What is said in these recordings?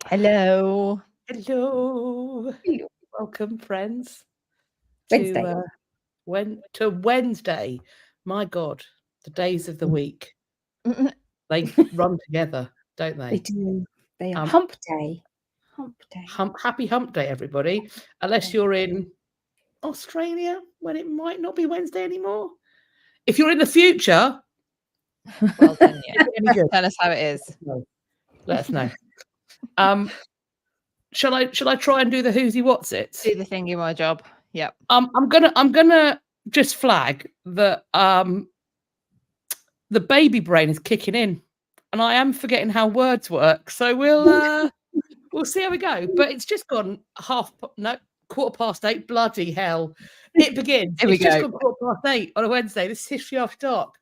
Hello. Hello. Hello. Welcome, friends, Wednesday. to Wednesday. My God, the days of the week, they run together, don't They they? do. They are Um, hump day. Hump day. happy hump day, everybody. Unless you're in Australia, when it might not be Wednesday anymore. If you're in the future, Well done, yeah. any good? Tell us how it is. Let us know. Shall I try and do the who's he what's it? Do the thingy my job. Yep. I'm gonna just flag that the baby brain is kicking in, and I am forgetting how words work. So we'll see how we go. But it's just gone 8:15. Bloody hell! It begins. Here we It's just go. gone 8:15 on a Wednesday. This is History After Dark.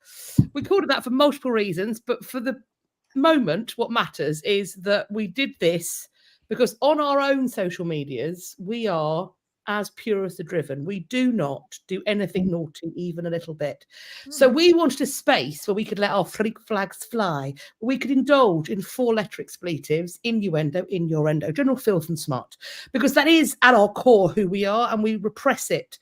We called it that for multiple reasons, but for the moment, what matters is that we did this because on our own social medias, we are as pure as the driven. We do not do anything naughty, even a little bit. So we wanted a space where we could let our flags fly. We could indulge in 4-letter expletives, innuendo, innuendo, general filth and smut, because that is at our core who we are, and we repress it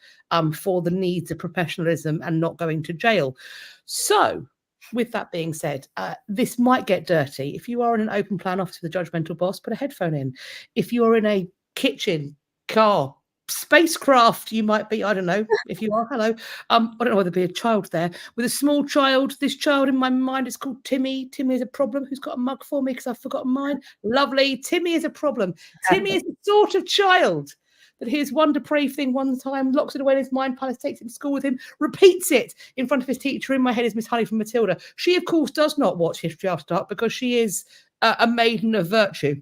for the needs of professionalism and not going to jail. So, with that being said, this might get dirty. If you are in an open plan office with a judgmental boss, put a headphone in. If you are in a kitchen, car, spacecraft, you might be, I don't know, if you are, hello. I don't know whether there'd be a child there. With a small child, this child in my mind is called Timmy. Timmy is a problem. Who's got a mug for me because I've forgotten mine? Lovely. Timmy is a problem. Timmy is the sort of child that hears one depraved thing one time, locks it away in his mind palace, takes it to school with him, repeats it in front of his teacher. In my head is Miss Honey from Matilda. She, of course, does not watch History After Dark because she is a maiden of virtue.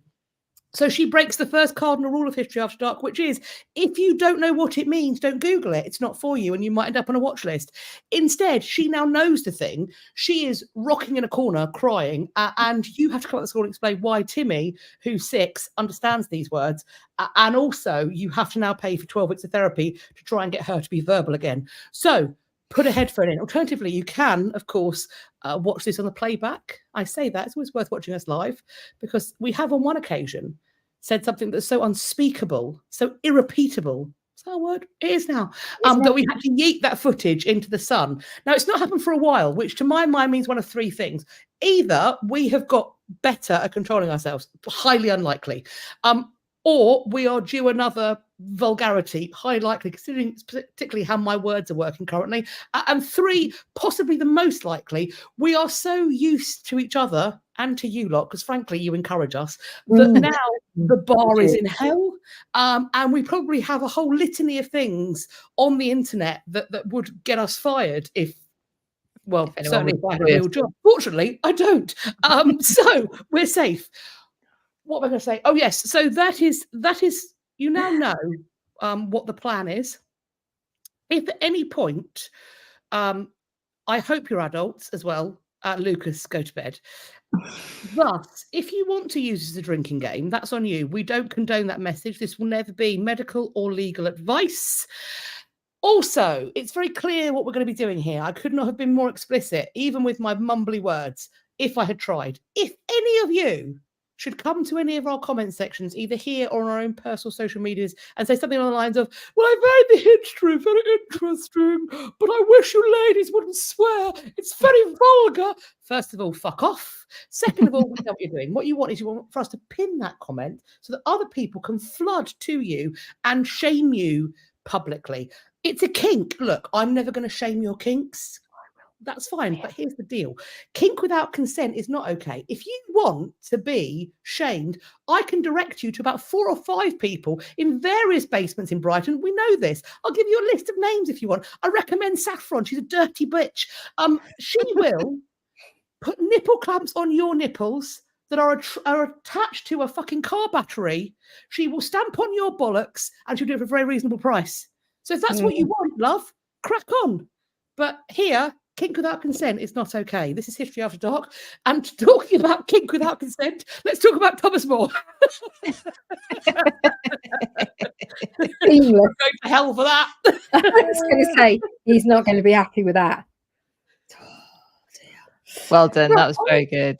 So she breaks the first cardinal rule of History After Dark, which is if you don't know what it means, don't Google it. It's not for you, and you might end up on a watch list. Instead, she now knows the thing. She is rocking in a corner, crying, and you have to come up to school and explain why Timmy, who's 6, understands these words. And also, you have to now pay for 12 weeks of therapy to try and get her to be verbal again. So put a headphone in. Alternatively, you can, of course, watch this on the playback. I say that it's always worth watching us live because we have on one occasion said something that's so unspeakable, so irrepeatable. Is that a word? It is now. That we had to yeet that footage into the sun. Now, it's not happened for a while, which to my mind means one of 3 things. Either we have got better at controlling ourselves, highly unlikely, or we are due another vulgarity, highly likely, considering particularly how my words are working currently. And 3, possibly the most likely, we are so used to each other and to you lot, because frankly, you encourage us, that now the bar is in hell. And we probably have a whole litany of things on the internet that would get us fired if, well, certainly if I had a real job. Fortunately, I don't. So we're safe. What am I going to say? Oh, yes. So that is, you now know what the plan is. If at any point, I hope you're adults as well, Lucas, go to bed. But if you want to use it as a drinking game, that's on you. We don't condone that message. This will never be medical or legal advice. Also, it's very clear what we're going to be doing here. I could not have been more explicit, even with my mumbly words, if I had tried. If any of you should come to any of our comment sections, either here or on our own personal social medias, and say something along the lines of, well, I find the history very interesting, but I wish you ladies wouldn't swear. It's very vulgar. First of all, fuck off. Second of all, we know what you're doing. What you want is you want for us to pin that comment so that other people can flood to you and shame you publicly. It's a kink. Look, I'm never going to shame your kinks. That's fine. But here's the deal. Kink without consent is not okay. If you want to be shamed, I can direct you to about 4 or 5 people in various basements in Brighton. We know this. I'll give you a list of names if you want. I recommend Saffron. She's a dirty bitch. She will put nipple clamps on your nipples that are attached to a fucking car battery. She will stamp on your bollocks and she'll do it for a very reasonable price. So if that's what you want, love, crack on. But here, kink without consent is not okay. This is History After Dark. And talking about kink without consent, let's talk about Thomas More. I'm going to hell for that. I was going to say, he's not going to be happy with that. Well done. That was very good.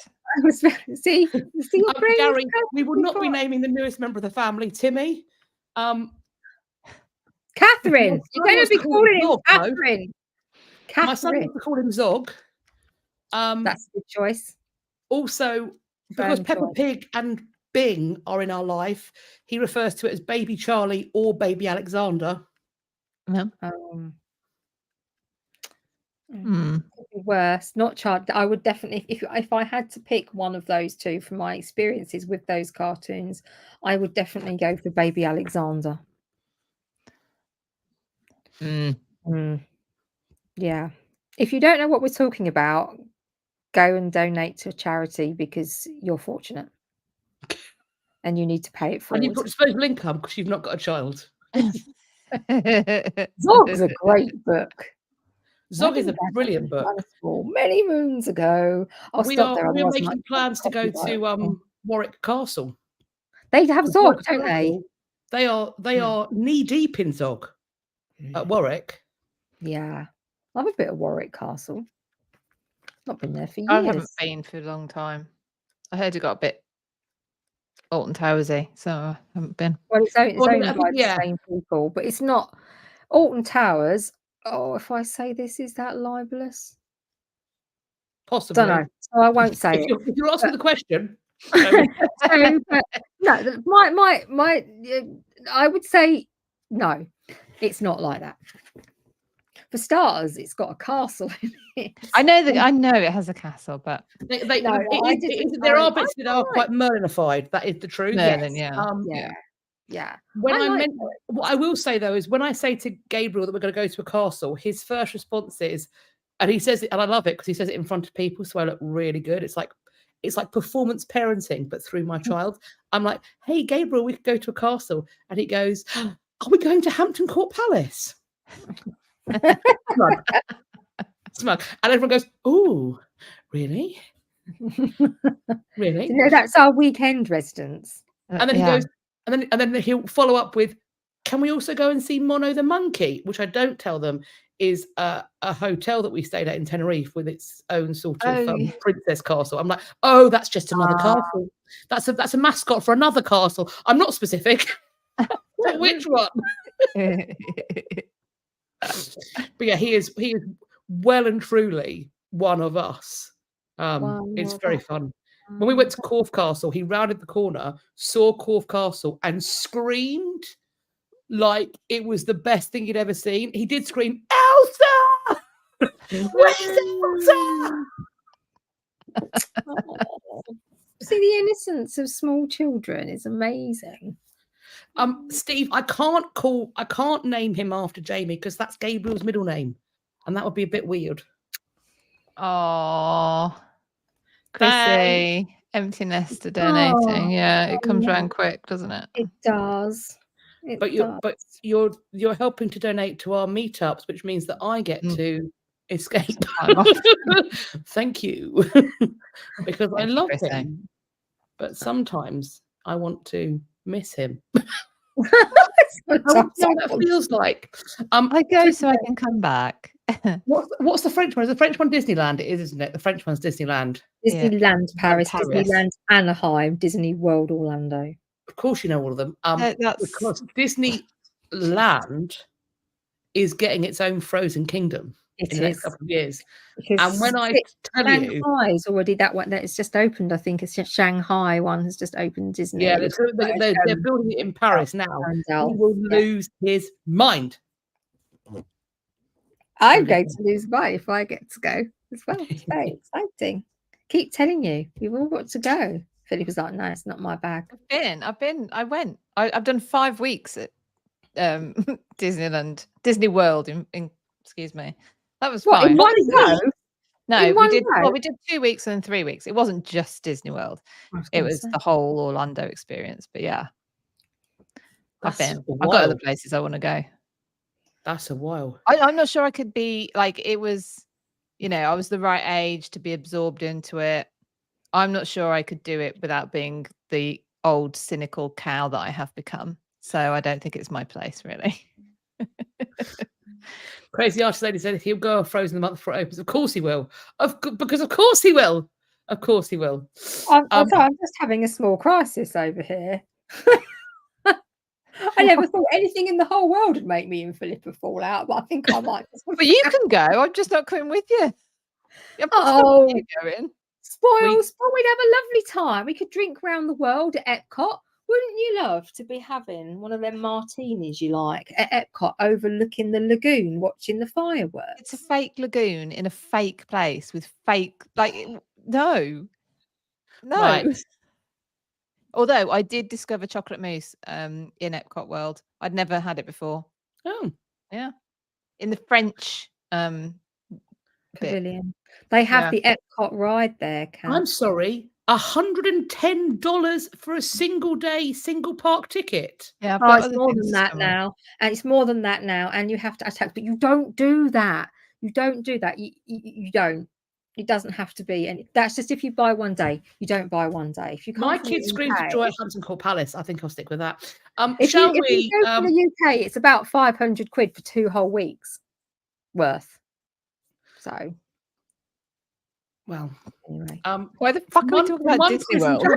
See your brain. Gary, we will not be naming the newest member of the family, Timmy. Catherine. You're going to be calling him Zog, Catherine. my son Catherine. wants to call him Zog. That's a good choice. Also, because Firm Peppa choice. Pig and Bing are in our life, he refers to it as Baby Charlie or Baby Alexander. Mm. Could be worse. Not child. I would definitely, if I had to pick one of those two from my experiences with those cartoons, I would definitely go for Baby Alexander. Yeah. If you don't know what we're talking about, go and donate to a charity because you're fortunate and you need to pay it And you've forward. got disposable income because you've not got a child. Zog's a great book. Zog is a brilliant book. Many moons ago. I'll stop there. We're otherwise I making might plans to go copyright. to Warwick Castle. They have Zog, Warwick don't they? Castle, they are knee deep in Zog at Warwick. Yeah. I love a bit of Warwick Castle. Not been there for years. I haven't been for a long time. I heard it got a bit Alton Towersy, so I haven't been. Well, it's owned by the yeah. same people, but it's not Alton Towers. Oh, if I say this, is that libelous? Possibly. Don't know. So I won't say it. If you're asking the question. I would say no, it's not like that. For starters, it's got a castle in it. I know it has a castle, but there are bits that are quite Merlinified. That is the truth. Merlin, yes. Yeah. What I will say though is when I say to Gabriel that we're going to go to a castle, his first response is, and he says it, and I love it because he says it in front of people, so I look really good. It's like performance parenting, but through my child. I'm like, hey Gabriel, we could go to a castle, and he goes, are we going to Hampton Court Palace? Smug. And everyone goes, oh, really? Really? You know, that's our weekend residence. And then he goes, and then he'll follow up with, can we also go and see Mono the monkey? Which I don't tell them is a hotel that we stayed at in Tenerife with its own sort of princess castle. I'm like, oh, that's just another castle. That's a mascot for another castle. I'm not specific. Which one? But yeah, he is well and truly one of us. It's very fun. When we went to Corfe Castle, he rounded the corner, saw Corfe Castle, and screamed like it was the best thing he'd ever seen. He did scream, Elsa! Where's Elsa? See, the innocence of small children is amazing. Steve, I can't name him after Jamie because that's Gabriel's middle name, and that would be a bit weird. Oh, Chrissy, empty nester donating. Yeah, it comes round quick, doesn't it? It does. But you're helping to donate to our meetups, which means that I get to escape. Thank you, because I love him, but sometimes I want to miss him. I want to know what that feels like. I go so I can come back. What's the French one? Is the French one Disneyland? It is, isn't it? The French one's Disneyland. Disneyland Paris, Disneyland Anaheim, Disney World Orlando. Of course, you know all of them. Because Disneyland is getting its own Frozen Kingdom in the next couple of years. And when I tell you, Shanghai's already that one that it's just opened. I think it's just Shanghai one has just opened. Disney. Yeah, they're building it in Paris now. He will lose his mind. I'm going to lose mine if I get to go as well. It's very exciting. Keep telling you, you've all got to go. Philippa's like, no, it's not my bag. I went. I've done 5 weeks at Disney World in excuse me. That was fine. In one go? No, we did 2 weeks and 3 weeks. It wasn't just Disney World. It was the whole Orlando experience. But yeah, I've got other places I want to go. That's a while. I'm not sure I could be like, it was, I was the right age to be absorbed into it. I'm not sure I could do it without being the old cynical cow that I have become. So I don't think it's my place, really. Crazy Artist Lady said if he'll go Frozen the month before it opens, of course he will. Because of course he will. Of course he will. I'm sorry, I'm just having a small crisis over here. I never thought anything in the whole world would make me and Philippa fall out, but I think I might. But you can go. I'm just not coming with you. Oh, you going. spoils, but we'd have a lovely time. We could drink round the world at Epcot. Wouldn't you love to be having one of them martinis you like at Epcot, overlooking the lagoon, watching the fireworks? It's a fake lagoon in a fake place with fake, like, no. Right. Although I did discover chocolate mousse in Epcot World. I'd never had it before. Oh, Yeah. In the French bit. Pavilion. They have the Epcot ride there, Kat. I'm sorry. $110 for a single day, single park ticket. Yeah, I've Oh, got it's other more things than to that spend on. now. And it's more than that now. And you have to attack, but you don't do that. You don't do that. You don't. It doesn't have to be. And that's just if you buy one day. You don't buy one day. If you come My from kids the scream for UK, joy at Hampton Court Palace. I think I'll stick with that. if Shall you we? go from the UK, it's about 500 quid for 2 whole weeks worth. So, Well, anyway. Why the fuck are we talking about Disney World? To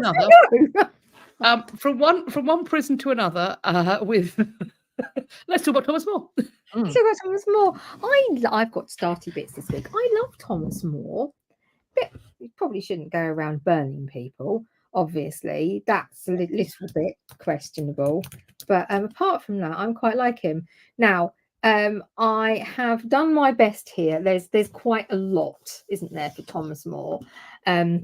another, from one prison to another, with let's talk about Thomas More. So Thomas More. I've got starty bits this week. I love Thomas More. But you probably shouldn't go around burning people. Obviously, that's a little bit questionable. But apart from that, I'm quite like him. Now, I have done my best here. There's quite a lot, isn't there, for Thomas More? I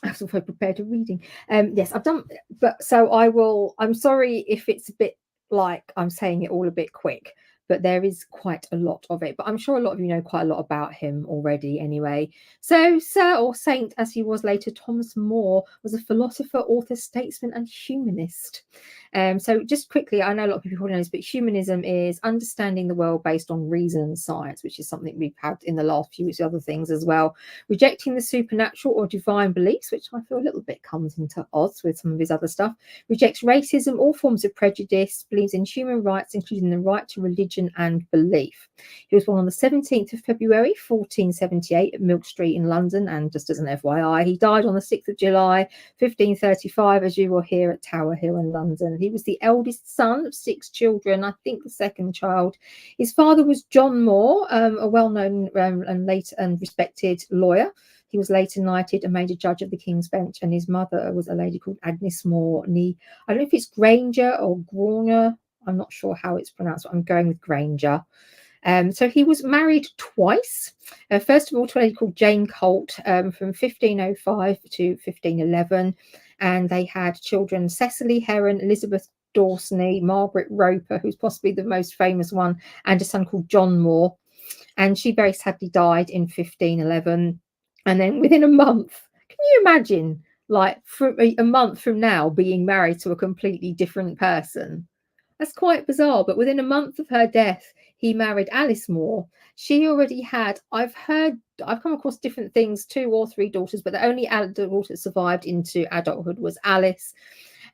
was also prepared to reading. Yes, I've done. But so I will. I'm sorry if it's a bit like I'm saying it all a bit quick, but there is quite a lot of it. But I'm sure a lot of you know quite a lot about him already anyway. So, Sir or Saint, as he was later, Thomas More was a philosopher, author, statesman, and humanist. So just quickly, I know a lot of people know this, but humanism is understanding the world based on reason and science, which is something we've had in the last few weeks with other things as well. Rejecting the supernatural or divine beliefs, which I feel a little bit comes into odds with some of his other stuff. Rejects racism, all forms of prejudice, believes in human rights, including the right to religion and belief. He was born on the 17th of February, 1478 at Milk Street in London, and just as an FYI, he died on the 6th of July, 1535, as you will hear, at Tower Hill in London. He was the eldest son of 6 children, I think the second child. His father was John More, a well-known and late and respected lawyer. He was later knighted and made a judge of the King's Bench, and his mother was a lady called Agnes More. I don't know if it's Granger or Grauner. I'm not sure how it's pronounced, but I'm going with Granger. So he was married twice. First of all, to a lady called Jane Colt from 1505 to 1511. And they had children, Cecily Heron, Elizabeth Dawsney, Margaret Roper, who's possibly the most famous one, and a son called John More. And she very sadly died in 1511. And then within a month, can you imagine, like a month from now, being married to a completely different person? That's quite bizarre. But within a month of her death, he married Alice More. She already had, I've come across different things, 2 or 3 daughters, but the only daughter that survived into adulthood was Alice.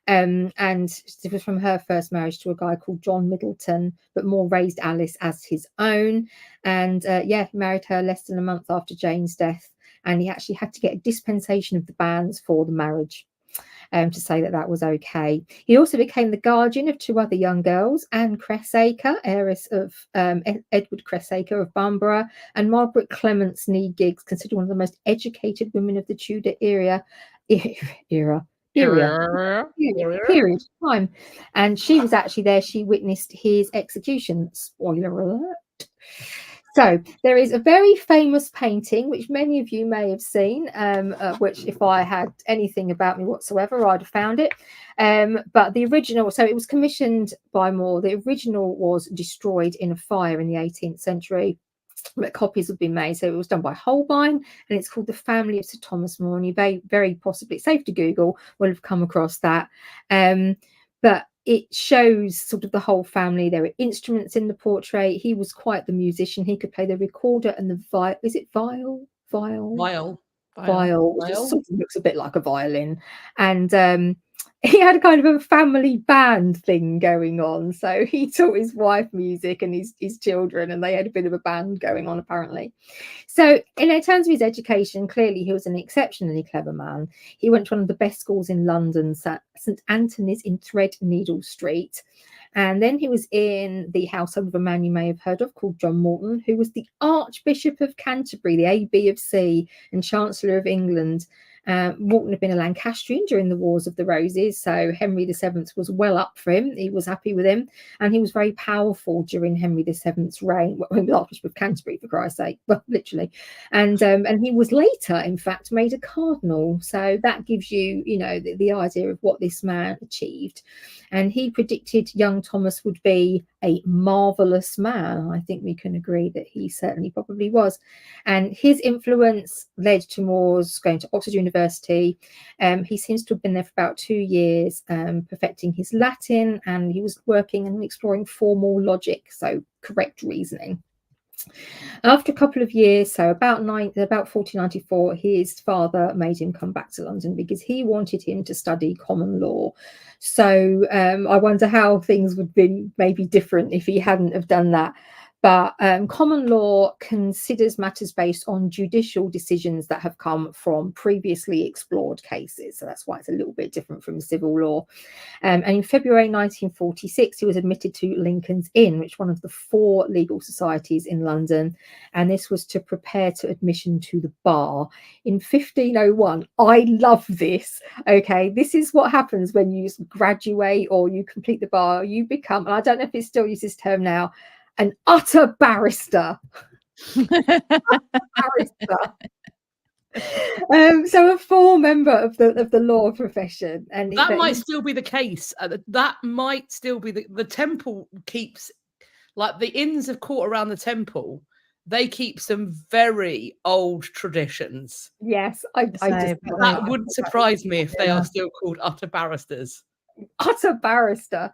And it was from her first marriage to a guy called John Middleton, but More raised Alice as his own. And he married her less than a month after Jane's death. And he actually had to get a dispensation of the banns for the marriage. To say that was okay. He also became the guardian of 2 other young girls, Anne Cressacre, heiress of Edward Cressacre of Bamborough, and Margaret Clements Giggs, considered one of the most educated women of the Tudor period time. And she was actually there. She witnessed his execution. Spoiler alert. So there is a very famous painting, which many of you may have seen, which if I had anything about me whatsoever, I'd have found it. But the original, so it was commissioned by More. The original was destroyed in a fire in the 18th century. But copies have been made. So it was done by Holbein, and it's called The Family of Sir Thomas More. And you very possibly, safe to Google, will have come across that. But it shows sort of the whole family. There are instruments in the portrait. He was quite the musician. He could play the recorder and the viol. Is it viol? Viol, which sort of looks a bit like a violin. And he had kind of a family band thing going on. So he taught his wife music and his children, and they had a bit of a band going on apparently. So in terms of his education, clearly he was an exceptionally clever man. He went to one of the best schools in London, St Anthony's in Threadneedle Street. And then he was in the household of a man you may have heard of called John Morton, who was the Archbishop of Canterbury, the AB of C, and Chancellor of England. Morton had been a Lancastrian during the Wars of the Roses, so Henry VII was well up for him. He was happy with him, and he was very powerful during Henry VII's reign. Well, he was Archbishop of Canterbury, for Christ's sake, well, literally. And he was later, in fact, made a cardinal. So that gives you, the idea of what this man achieved. And he predicted young Thomas would be a marvelous man. I think we can agree that he certainly probably was. And his influence led to More's going to Oxford University. He seems to have been there for about 2 years, perfecting his Latin, and he was working and exploring formal logic, so correct reasoning. After a couple of years, so about 1494, his father made him come back to London because he wanted him to study common law. So I wonder how things would be maybe different if he hadn't have done that. But common law considers matters based on judicial decisions that have come from previously explored cases. So that's why it's a little bit different from civil law. And in February 1946, he was admitted to Lincoln's Inn, which is one of the 4 legal societies in London. And this was to prepare to admission to the bar in 1501. I love this. Okay, this is what happens when you graduate or you complete the bar. You become, and I don't know if it still uses this term now, an utter barrister. So a full member of the law profession, and that might still be the case. That might still be the Temple keeps, like the inns of court around the Temple. They keep some very old traditions. Yes, that wouldn't surprise me if they are still called utter barristers. Utter barrister.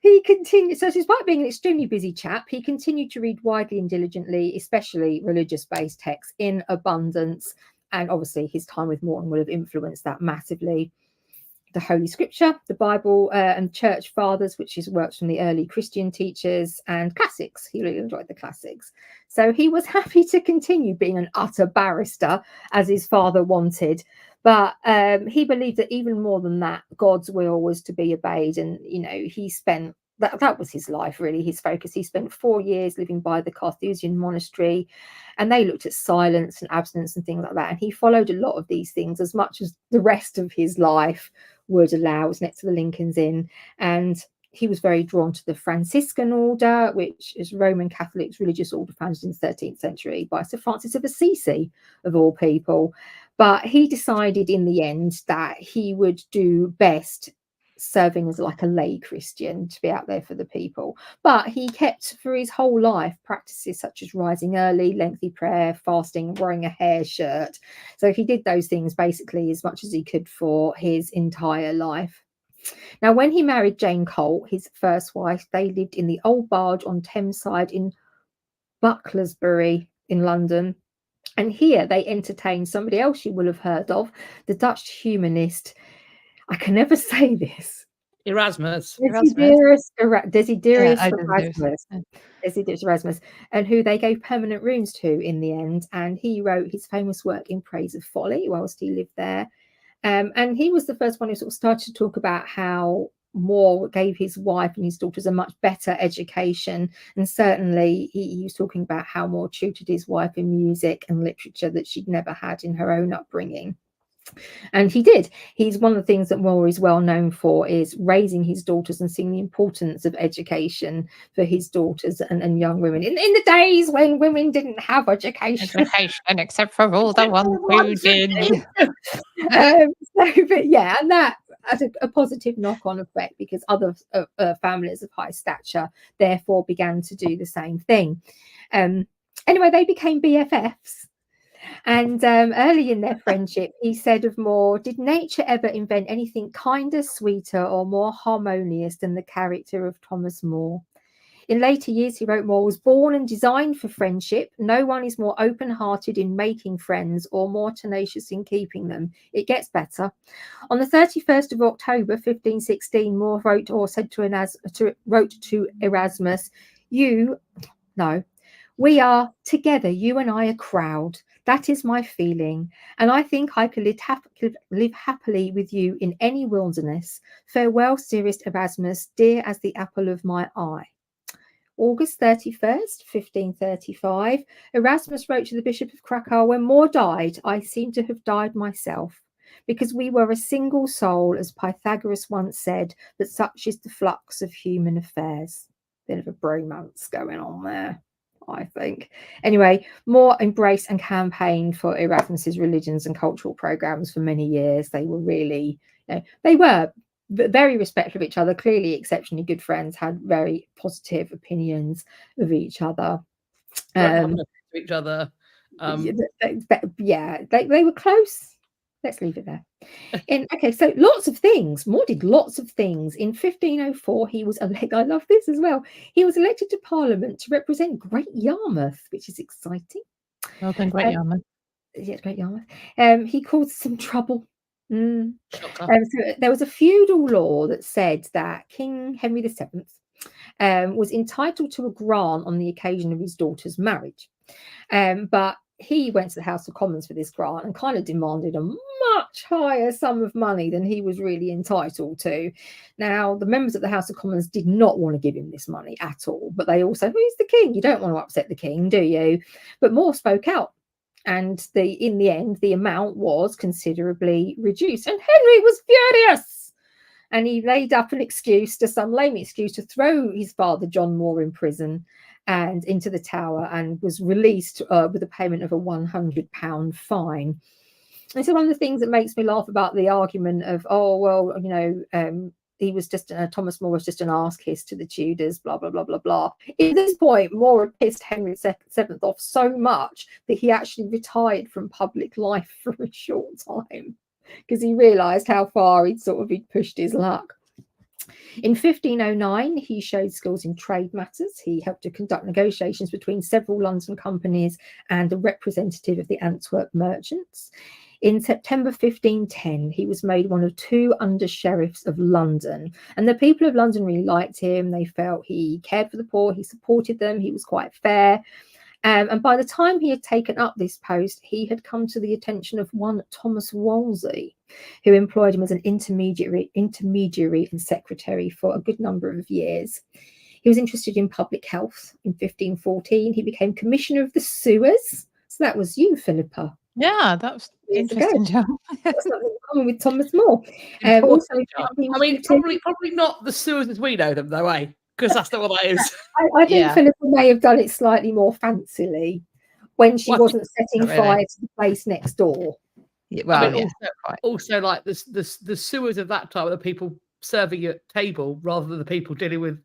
He continued, so despite being an extremely busy chap, he continued to read widely and diligently, especially religious-based texts in abundance. And obviously his time with Morton would have influenced that massively. The Holy Scripture, the Bible, and Church Fathers, which is works from the early Christian teachers, and classics. He really enjoyed the classics. So he was happy to continue being an utter barrister, as his father wanted. But he believed that even more than that, God's will was to be obeyed. And, he spent, that was his life, really, his focus. He spent 4 years living by the Carthusian monastery, and they looked at silence and abstinence and things like that. And he followed a lot of these things as much as the rest of his life would allow. It was next to the Lincoln's Inn. And he was very drawn to the Franciscan order, which is Roman Catholics' religious order founded in the 13th century by Sir Francis of Assisi, of all people. But he decided in the end that he would do best serving as like a lay Christian, to be out there for the people. But he kept for his whole life practices such as rising early, lengthy prayer, fasting, wearing a hair shirt. So he did those things basically as much as he could for his entire life. Now, when he married Jane Colt, his first wife, they lived in the Old Barge on Thameside in Bucklersbury in London. And here they entertained somebody else you will have heard of, the Dutch humanist. I can never say this. Erasmus. Desiderius Erasmus, and who they gave permanent rooms to in the end. And he wrote his famous work In Praise of Folly whilst he lived there. And he was the first one who sort of started to talk about how More gave his wife and his daughters a much better education. And certainly he was talking about how More tutored his wife in music and literature that she'd never had in her own upbringing. And he did. He's one of the things that More is well known for is raising his daughters and seeing the importance of education for his daughters and young women in the days when women didn't have education except for all the ones who did. But yeah, and that had a positive knock-on effect because other families of high stature therefore began to do the same thing. Anyway, they became BFFs. And early in their friendship, he said of More, did nature ever invent anything kinder, sweeter, or more harmonious than the character of Thomas More? In later years, he wrote more, was born and designed for friendship. No one is more open-hearted in making friends or more tenacious in keeping them. It gets better. On the 31st of October, 1516, More wrote or said wrote to Erasmus, we are together, you and I, a crowd. That is my feeling, and I think I could live happily with you in any wilderness. Farewell, dearest Erasmus, dear as the apple of my eye. August 31st, 1535, Erasmus wrote to the Bishop of Krakow, when More died, I seem to have died myself, because we were a single soul, as Pythagoras once said, that such is the flux of human affairs. Bit of a bromance going on there, I think. Anyway, More embraced and campaigned for Erasmus's religions and cultural programs for many years. They were really, they were very respectful of each other, clearly exceptionally good friends, had very positive opinions of each other. To each other. They were close. Let's leave it there. So lots of things. More did lots of things. In 1504, he was elected. I love this as well. He was elected to Parliament to represent Great Yarmouth, which is exciting. Well done, Great Yarmouth. Yeah, Great Yarmouth. He caused some trouble. So there was a feudal law that said that King Henry VII was entitled to a grant on the occasion of his daughter's marriage. But he went to the House of Commons for this grant and kind of demanded a much higher sum of money than he was really entitled to. Now, the members of the House of Commons did not want to give him this money at all, but they also, who's the king? You don't want to upset the king, do you? But More spoke out. And in the end, the amount was considerably reduced. And Henry was furious. And he laid up some lame excuse to throw his father, John More, in prison and into the Tower, and was released with a payment of a £100 fine. And so one of the things that makes me laugh about the argument of, he was just Thomas More was just an arse kiss to the Tudors, blah blah blah blah blah. At this point, More had pissed Henry VII off so much that he actually retired from public life for a short time because he realised how far he'd pushed his luck. In 1509, he showed skills in trade matters. He helped to conduct negotiations between several London companies and a representative of the Antwerp merchants. In September 1510, he was made one of 2 under-sheriffs of London. And the people of London really liked him. They felt he cared for the poor. He supported them. He was quite fair. And by the time he had taken up this post, he had come to the attention of one Thomas Wolsey, who employed him as an intermediary and secretary for a good number of years. He was interested in public health. In 1514, he became commissioner of the sewers. So that was you, Philippa. Yeah, that was interesting job. That's not in common with Thomas More. Probably not the sewers as we know them, though, eh? Because that's not what that is. I think Philippa may have done it slightly more fancily when she wasn't setting fire to the place next door. Yeah, well, also, like the sewers of that time, the people serving your table rather than the people dealing with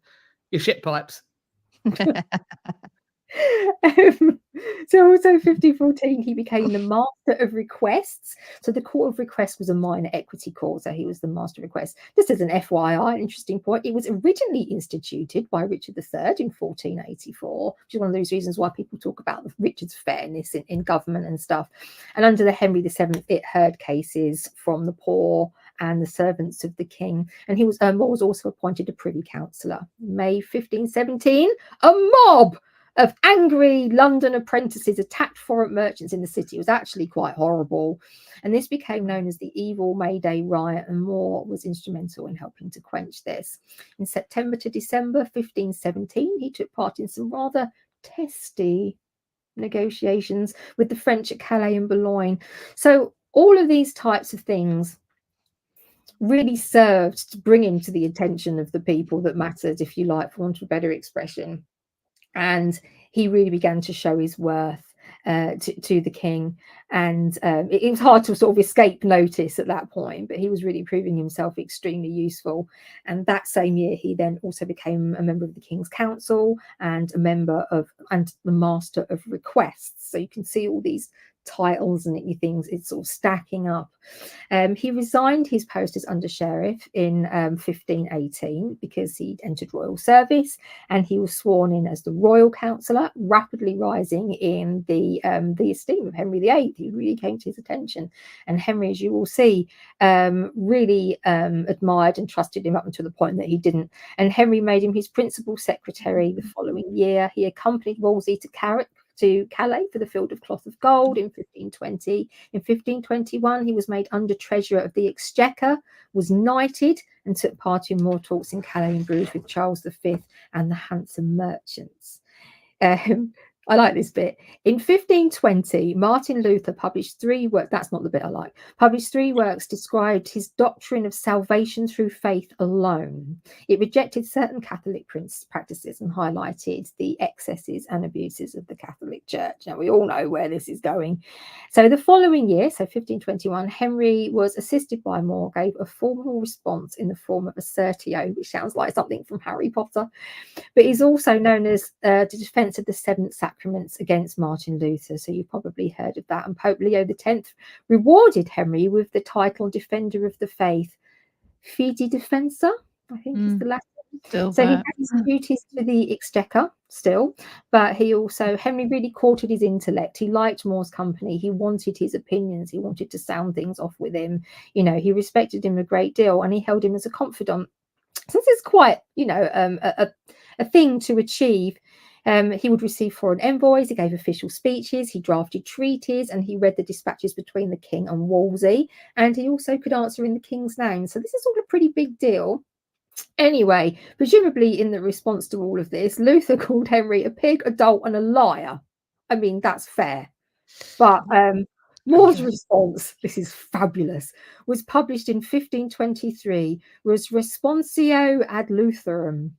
your shit pipes. So also 1514, he became the Master of Requests. So the Court of Requests was a minor equity court, so he was the Master of Requests. Just as an FYI, an interesting point, it was originally instituted by Richard III in 1484, which is one of those reasons why people talk about Richard's fairness in government and stuff. And under the Henry VII, it heard cases from the poor and the servants of the king. And he was also appointed a Privy Councillor. May 1517, a mob of angry London apprentices attacked foreign merchants in the city. It was actually quite horrible. And this became known as the Evil May Day Riot, and More was instrumental in helping to quench this. In September to December 1517, he took part in some rather testy negotiations with the French at Calais and Boulogne. So all of these types of things really served to bring him to the attention of the people that mattered, if you like, for want of a better expression. And he really began to show his worth to the king. And it was hard to sort of escape notice at that point, but he was really proving himself extremely useful. And that same year, he then also became a member of the King's Council and the Master of Requests. So you can see all these titles and it's sort of stacking up. He resigned his post as under sheriff in 1518 because he'd entered royal service, and he was sworn in as the royal councillor, rapidly rising in the esteem of Henry VIII. He really came to his attention, and Henry, as you will see, really admired and trusted him up until the point that he didn't. And Henry made him his principal secretary the following year. He accompanied Wolsey to Calais for the Field of Cloth of Gold in 1520. In 1521, he was made under treasurer of the Exchequer, was knighted, and took part in more talks in Calais and Bruges with Charles V and the handsome merchants. I like this bit. In 1520, Martin Luther published 3 works. That's not the bit I like. Published 3 works described his doctrine of salvation through faith alone. It rejected certain Catholic practices and highlighted the excesses and abuses of the Catholic Church. Now, we all know where this is going. So the following year, so 1521, Henry was assisted by More, gave a formal response in the form of a certio, which sounds like something from Harry Potter. But he's also known as the defense of the 7 sacraments against Martin Luther. So you've probably heard of that. And Pope Leo X rewarded Henry with the title Defender of the Faith, Fide Defensor, I think is the Latin. So he had his duties to the Exchequer still, but Henry really courted his intellect. He liked More's company. He wanted his opinions. He wanted to sound things off with him. He respected him a great deal, and he held him as a confidant. So this is quite, a thing to achieve. He would receive foreign envoys, he gave official speeches, he drafted treaties, and he read the dispatches between the king and Wolsey, and he also could answer in the king's name. So this is all a pretty big deal. Anyway, presumably in the response to all of this, Luther called Henry a pig, a dolt, and a liar. I mean, that's fair. But More's response, this is fabulous, was published in 1523, was Responsio ad Lutherum,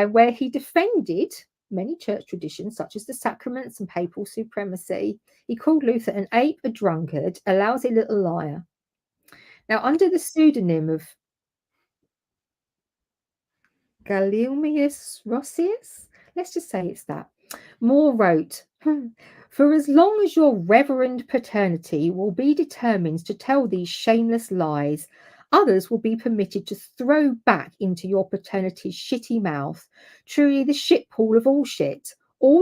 where he defended many church traditions, such as the sacraments and papal supremacy. He called Luther an ape, a drunkard, a lousy little liar. Now, under the pseudonym of Galliumius Rossius, let's just say it's that, More wrote, "For as long as your reverend paternity will be determined to tell these shameless lies, others will be permitted to throw back into your paternity's shitty mouth, truly the shit pool of all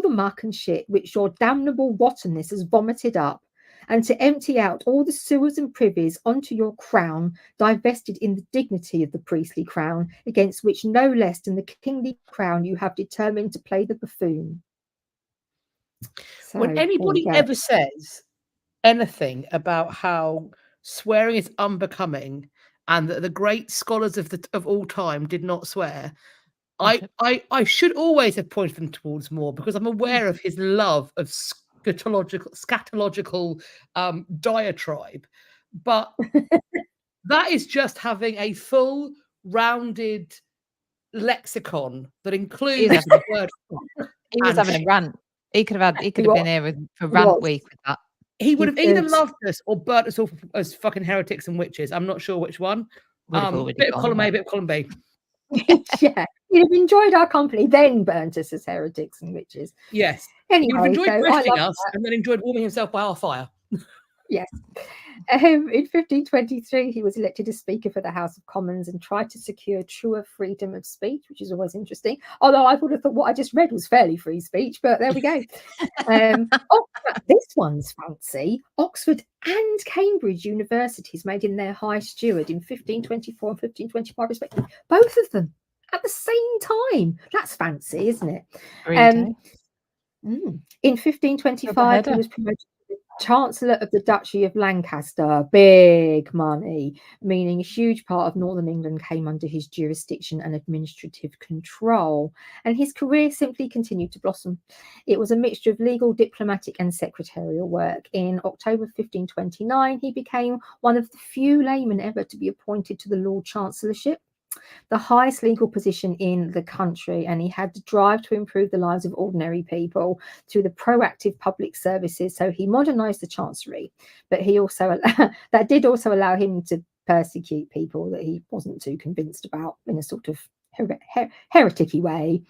the muck and shit which your damnable rottenness has vomited up, and to empty out all the sewers and privies onto your crown, divested in the dignity of the priestly crown, against which no less than the kingly crown you have determined to play the buffoon." So, when anybody ever says anything about how swearing is unbecoming and that the great scholars of all time did not swear, I should always have pointed them towards More, because I'm aware of his love of scatological diatribe. But that is just having a full rounded lexicon that includes the word fuck. He was having a rant. He could have been here for rant week with that. He would have either loved us or burnt us all as fucking heretics and witches. I'm not sure which one. Bit of column A, bit of column B. Yeah, he'd have enjoyed our company, then burnt us as heretics and witches. Yes. Anyway, he would have enjoyed roasting us that. and then enjoyed warming himself by our fire. Yes. In 1523, he was elected as Speaker for the House of Commons and tried to secure truer freedom of speech, which is always interesting. Although I would have thought what I just read was fairly free speech, but there we go. This one's fancy. Oxford and Cambridge universities made him their High Steward in 1524 and 1525, respectively. Both of them at the same time. That's fancy, isn't it? In 1525, he was promoted to Chancellor of the Duchy of Lancaster. Big money, meaning a huge part of northern England came under his jurisdiction and administrative control, and his career simply continued to blossom. It was a mixture of legal, diplomatic and secretarial work. In October 1529, he became one of the few laymen ever to be appointed to the Lord Chancellorship, the highest legal position in the country, and he had the drive to improve the lives of ordinary people through the proactive public services. So he modernized the chancery, but he also that did also allow him to persecute people that he wasn't too convinced about in a sort of heretic-y way.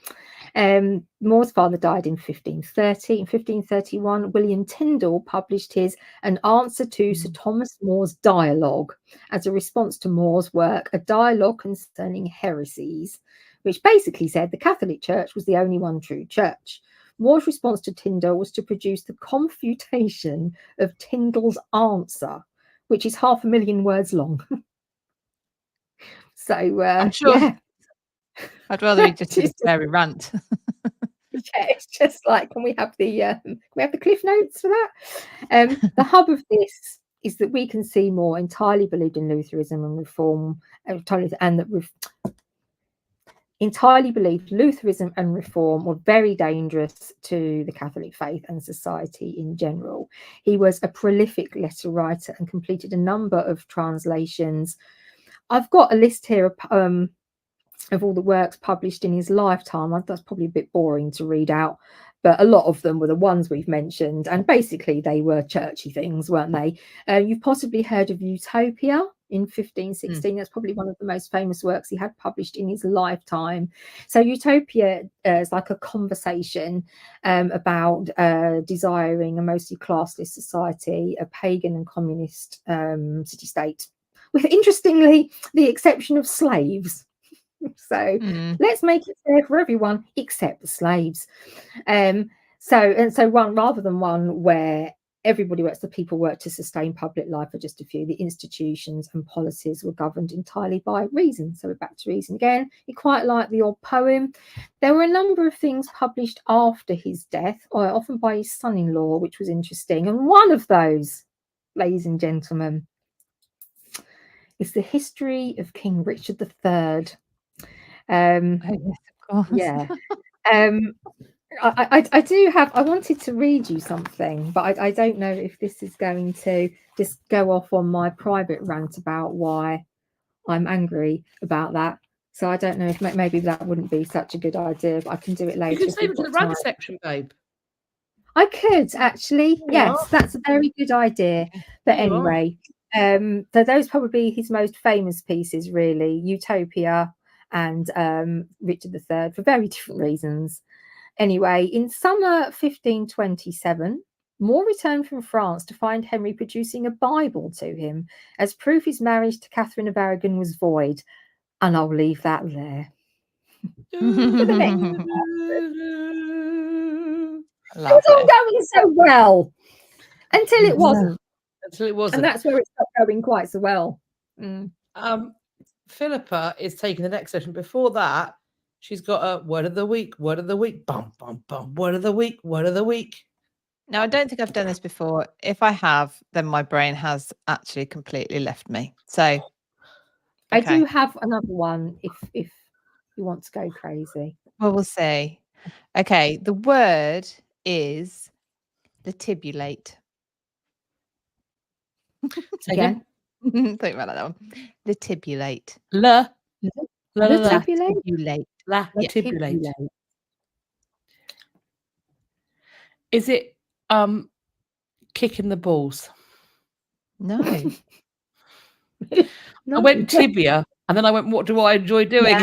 More's father died in 1530. In 1531, William Tyndall published his An Answer to Sir Thomas More's Dialogue as a response to More's work, A Dialogue Concerning Heresies, which basically said the Catholic Church was the only one true church. More's response to Tyndall was to produce the confutation of Tyndall's answer, which is 500,000 words long. So, I'm sure yeah. I'd rather he just did a Just- fairy rant. Yeah, it's just like, can we have the cliff notes for that? The hub of this is that we can see More entirely believed in Lutheranism and Reform, entirely believed Lutheranism and Reform were very dangerous to the Catholic faith and society in general. He was a prolific letter writer and completed a number of translations. I've got a list here of all the works published in his lifetime. That's probably a bit boring to read out, but a lot of them were the ones we've mentioned, and basically they were churchy things, weren't they? You've possibly heard of Utopia in 1516. That's probably one of the most famous works he had published in his lifetime. So Utopia is like a conversation about desiring a mostly classless society, a pagan and communist city-state, with, interestingly, the exception of slaves. So let's make it fair for everyone except the slaves. So one rather than one where everybody works, the people work to sustain public life for just a few. The institutions and policies were governed entirely by reason. So we're back to reason again. You quite like the odd poem. There were a number of things published after his death, or often by his son-in-law, which was interesting. And one of those, ladies and gentlemen, is the history of King Richard III. Oh, yes, of course. Yeah. I do have, I wanted to read you something, but I don't know if this is going to just go off on my private rant about why I'm angry about that. So I don't know if maybe that wouldn't be such a good idea, but I can do it later. You can save it to the rant section, babe. I could actually, yes, that's a very good idea. But anyway, so those probably his most famous pieces, really, Utopia and Richard III, for very different reasons. Anyway, in summer 1527, More returned from France to find Henry producing a Bible to him as proof his marriage to Catherine of Aragon was void. And I'll leave that there. It was all going so well until it wasn't. And that's where it stopped going quite so well. Philippa is taking the next session. Before that, she's got a word of the week, bum, bum, bum, word of the week. Now, I don't think I've done this before. If I have, then my brain has actually completely left me. So okay. I do have another one if you want to go crazy. Well, we'll see. Okay, the word is letibulate. Again? Think about that one. Letibulate. Letibulate. Is it kicking the balls? No. I went tibia, and then I went, what do I enjoy doing?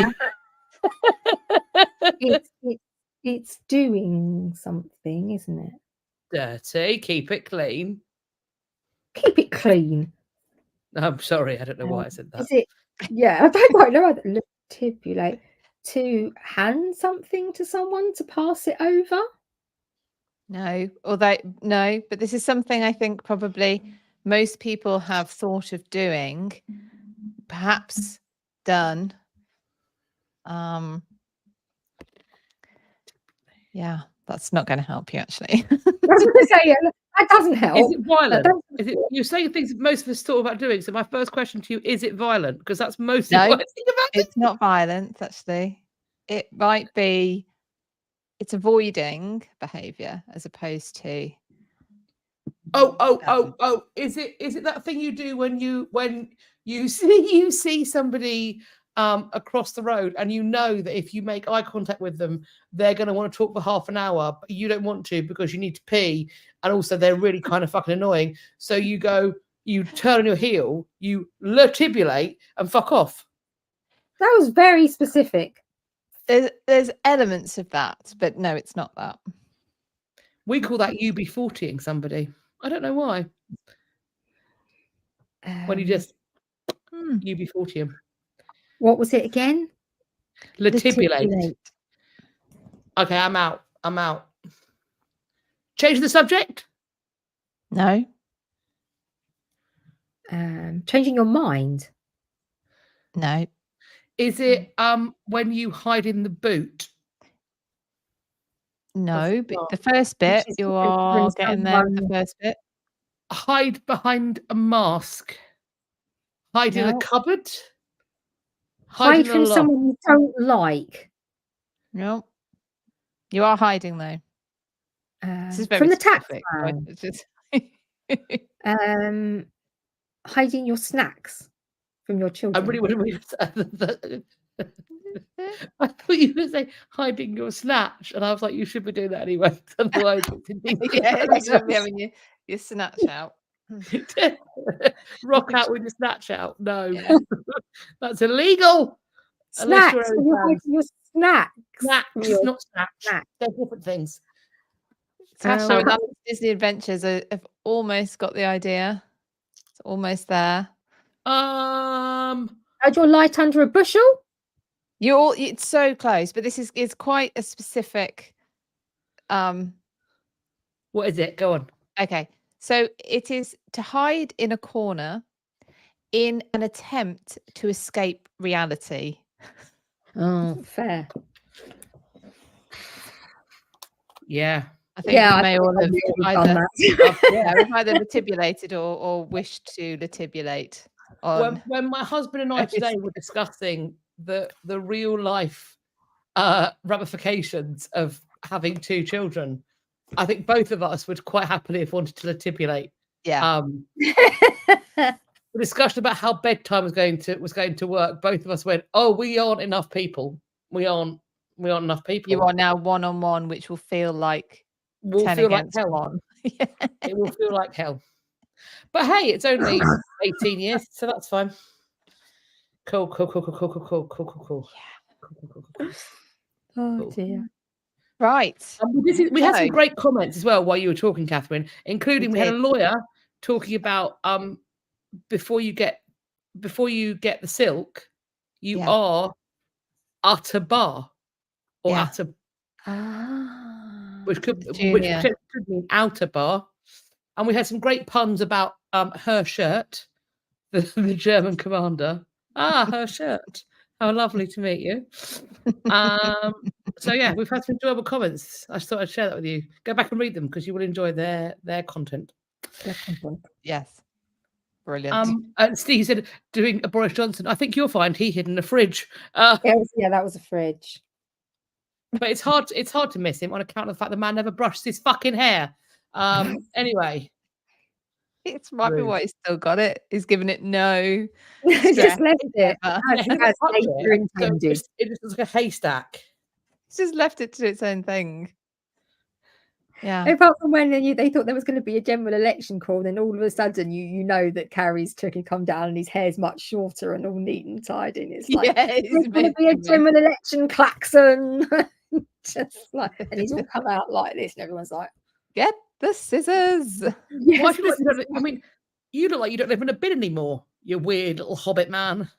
Yeah. It's doing something, isn't it? Dirty. Keep it clean. Keep it clean. I'm sorry, I don't know why I said that. Is it? Yeah, I don't quite know. Letibulate. To hand something to someone to pass it over? No, although no, but this is something I think probably most people have thought of doing, perhaps done. Yeah, that's not going to help you actually. I was going to say, that doesn't help. Is it violent? You're saying things most of us thought about doing. So my first question to you, is it violent? Because that's mostly what I think about it. It's not violence, actually. It might be, it's avoiding behaviour as opposed to. Oh! Is it that thing you do when you see somebody across the road and you know that if you make eye contact with them, they're going to want to talk for half an hour, but you don't want to because you need to pee, and also they're really kind of fucking annoying. So you turn on your heel, you letibulate and fuck off. That was very specific. There's elements of that, but no, it's not that. We call that UB40ing somebody. I don't know why. When you just UB40 him. What was it again? Latibulate. Okay, I'm out. Change the subject? No. Changing your mind? No. Is it when you hide in the boot? No, but the first bit, you are getting there with the first bit. Hide behind a mask. Hide in a cupboard. Hide from someone you don't like. No. You are hiding though. This is very from the specific. Hiding your snacks from your children. I really want to read that. I thought you were going to say hiding your snatch, and I was like, you should be doing that anyway. Otherwise, yeah, you should be having your snatch out. Rock out with your snatch out. No, that's illegal. Snacks. You're hiding your snacks. Snacks, not snatch. They're different things. Disney Adventures have almost got the idea. It's almost there. Hide your light under a bushel. It's so close, but this is quite a specific. What is it? Go on. Okay, so it is to hide in a corner in an attempt to escape reality. Oh, fair. Yeah. I think we may all have either latibulated or wished to latibulate. When my husband and I today were discussing the real life ramifications of having 2 children, I think both of us would quite happily have wanted to latibulate. Yeah. The discussion about how bedtime was going to work, both of us went, "Oh, we aren't enough people. We aren't enough people." You are now 1-on-1, which will feel like 10 feel against like hell. 1. It will feel like hell. But hey, it's only 18 years, so that's fine. Cool. Yeah. Oh dear. Right. We had some great comments as well while you were talking, Catherine, including we had a lawyer talking about before you get the silk, you are utter bar or utter, which could mean outer bar. And we had some great puns about her shirt, the German commander. Her shirt. How lovely to meet you. So yeah, we've had some enjoyable comments. I just thought I'd share that with you. Go back and read them because you will enjoy their content. Yes. Brilliant. And Steve said, doing a Boris Johnson, I think you'll find he hid in a fridge. That was a fridge. But it's hard to miss him on account of the fact the man never brushed his fucking hair. Anyway. It's might be why he's still got it. He's given it no. He just left it. It just looks like a haystack. He's just left it to its own thing. Yeah. Apart from when they thought there was going to be a general election call, then all of a sudden you know that Carrie's took had come down and his hair's much shorter and all neat and tidy. And it's like there's going to be a general election klaxon. Just like, and he's all come out like this, and everyone's like, "Get the scissors." Yes, I mean, you look like you don't live in a bin anymore. You weird little hobbit man.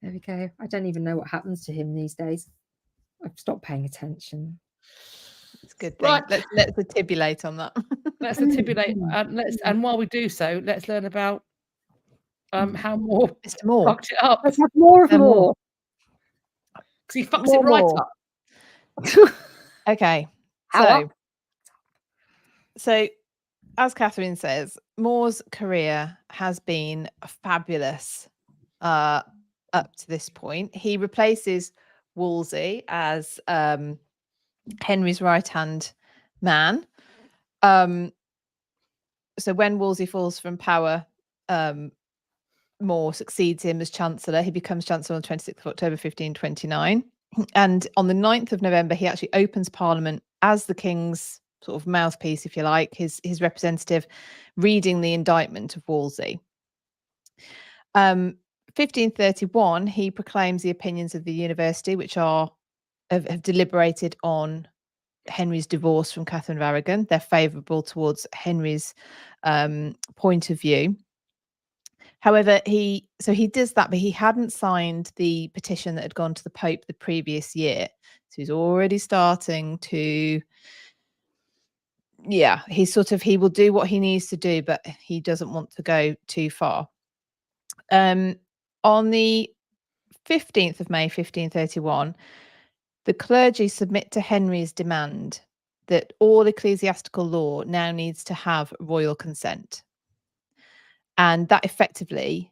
There we go. I don't even know what happens to him these days. I've stopped paying attention. It's a good thing. Right. Let's latibulate on that. Let's latibulate, and while we do so, let's learn about how Moore Mr. Moore fucked it up. Let's have more of Moore. Because he fucks it right up. Okay. So, as Catherine says, Moore's career has been fabulous up to this point. He replaces Wolsey as Henry's right-hand man. So when Wolsey falls from power, Moore succeeds him as Chancellor. He becomes Chancellor on the 26th of October, 1529. And on the 9th of November, he actually opens Parliament as the King's sort of mouthpiece, if you like, his representative, reading the indictment of Wolsey. 1531, he proclaims the opinions of the university, which have deliberated on Henry's divorce from Catherine of Aragon. They're favourable towards Henry's point of view. However, he does that, but he hadn't signed the petition that had gone to the Pope the previous year. So he's already starting to, he will do what he needs to do, but he doesn't want to go too far. On the 15th of May, 1531, the clergy submit to Henry's demand that all ecclesiastical law now needs to have royal consent. And that effectively,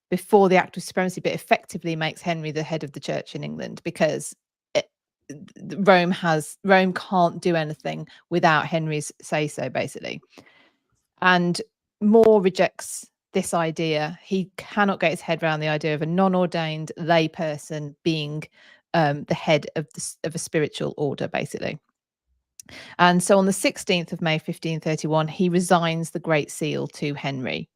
before the Act of Supremacy, but effectively makes Henry the head of the church in England, because Rome can't do anything without Henry's say-so, basically. And More rejects this idea. He cannot get his head around the idea of a non-ordained lay person being the head of a spiritual order, basically. And so on the 16th of May, 1531, he resigns the Great Seal to Henry,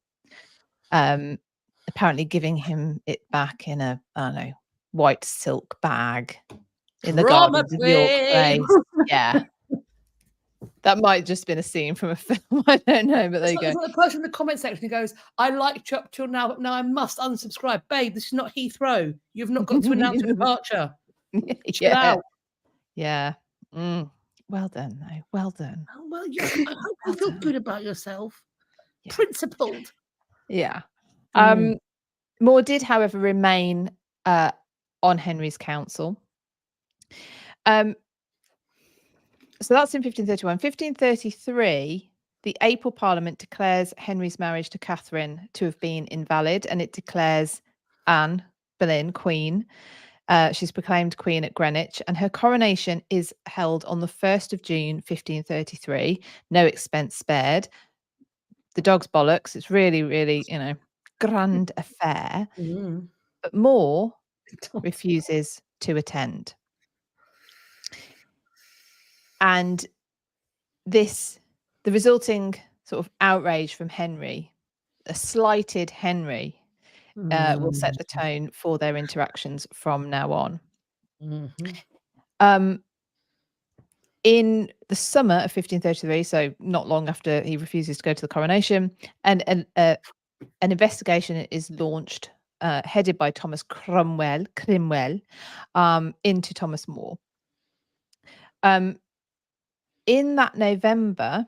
apparently giving him it back in a, I don't know, white silk bag in the gardens of York Place. Yeah. That might just been a scene from a film. I don't know, but there you go. The person in the comment section who goes, I liked you up till now, but now I must unsubscribe. Babe, this is not Heathrow. You've not got to announce your departure. Chill out. Yeah. Well done, though. Well done. Oh, well, I hope you feel good about yourself. Yeah. Principled. Yeah. More did, however, remain on Henry's council. So that's in 1531. 1533, the April Parliament declares Henry's marriage to Catherine to have been invalid, and it declares Anne Boleyn queen. She's proclaimed queen at Greenwich, and her coronation is held on the 1st of June, 1533. No expense spared. The dog's bollocks. It's really, really, grand affair. But More refuses to attend. And the resulting sort of outrage from Henry, a slighted Henry, will set the tone for their interactions from now on. In the summer of 1533, so not long after he refuses to go to the coronation, and an investigation is launched, headed by Thomas Crimwell, into Thomas More. In that November,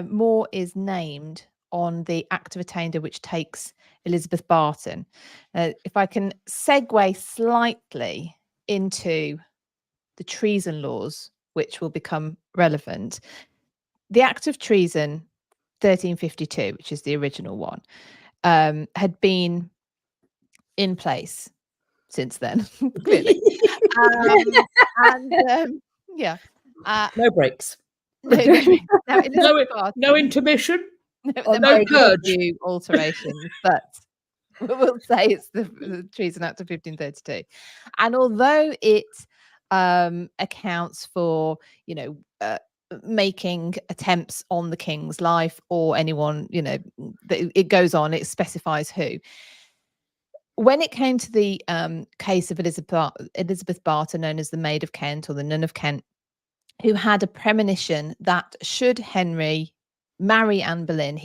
More is named on the Act of Attainder, which takes Elizabeth Barton. If I can segue slightly into the treason laws, which will become relevant. The Act of Treason 1352, which is the original one, had been in place since then, clearly. No breaks. No intermission. No purge. Alterations, but we'll say it's the Treason Act of 1532. And although it accounts for, making attempts on the king's life or anyone, it goes on, it specifies who. When it came to the case of Elizabeth Barton, known as the Maid of Kent or the Nun of Kent, who had a premonition that should Henry marry Anne Boleyn,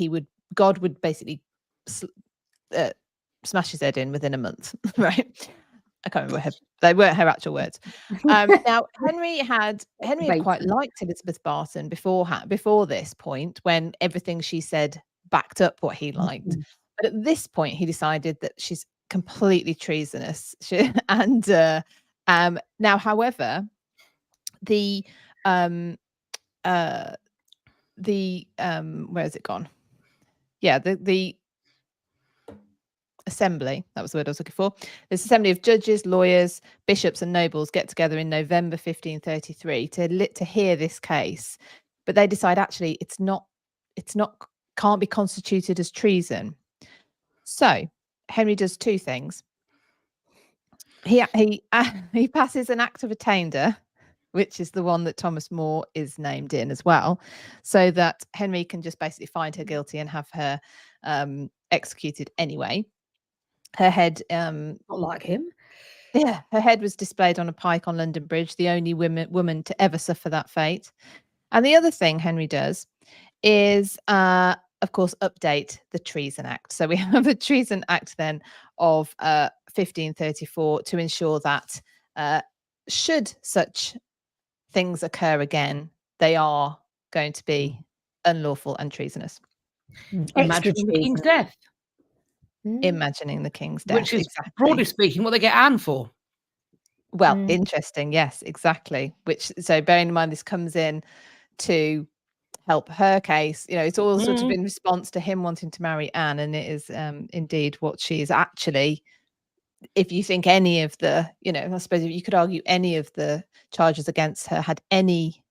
God would basically smash his head in within a month, right? I can't remember they weren't her actual words. Now Henry had quite liked Elizabeth Barton before this point, when everything she said backed up what he liked. But at this point, he decided that she's completely treasonous. And now, however, the where has it gone? Yeah, the assembly, that was the word I was looking for. This assembly of judges, lawyers, bishops and nobles get together in November 1533 to hear this case, but they decide actually it's not can't be constituted as treason. So Henry does two things. He passes an Act of Attainder, which is the one that Thomas More is named in as well, so that Henry can just basically find her guilty and have her executed anyway. Her head, Not like him. yeah, her head was displayed on a pike on London Bridge, the only woman to ever suffer that fate. And the other thing Henry does is, of course, update the Treason Act. So we have a Treason Act then of 1534 to ensure that should such things occur again, they are going to be unlawful and treasonous. Imagining the king's death. Imagining the king's death, Which is, exactly. broadly speaking, what they get Anne for. Well, interesting. Yes, exactly. Which, so bearing in mind, this comes in to help her case. You know, it's all sort of in response to him wanting to marry Anne, and it is indeed what she is actually. If you think any of the, you know, I suppose you could argue any of the charges against her had any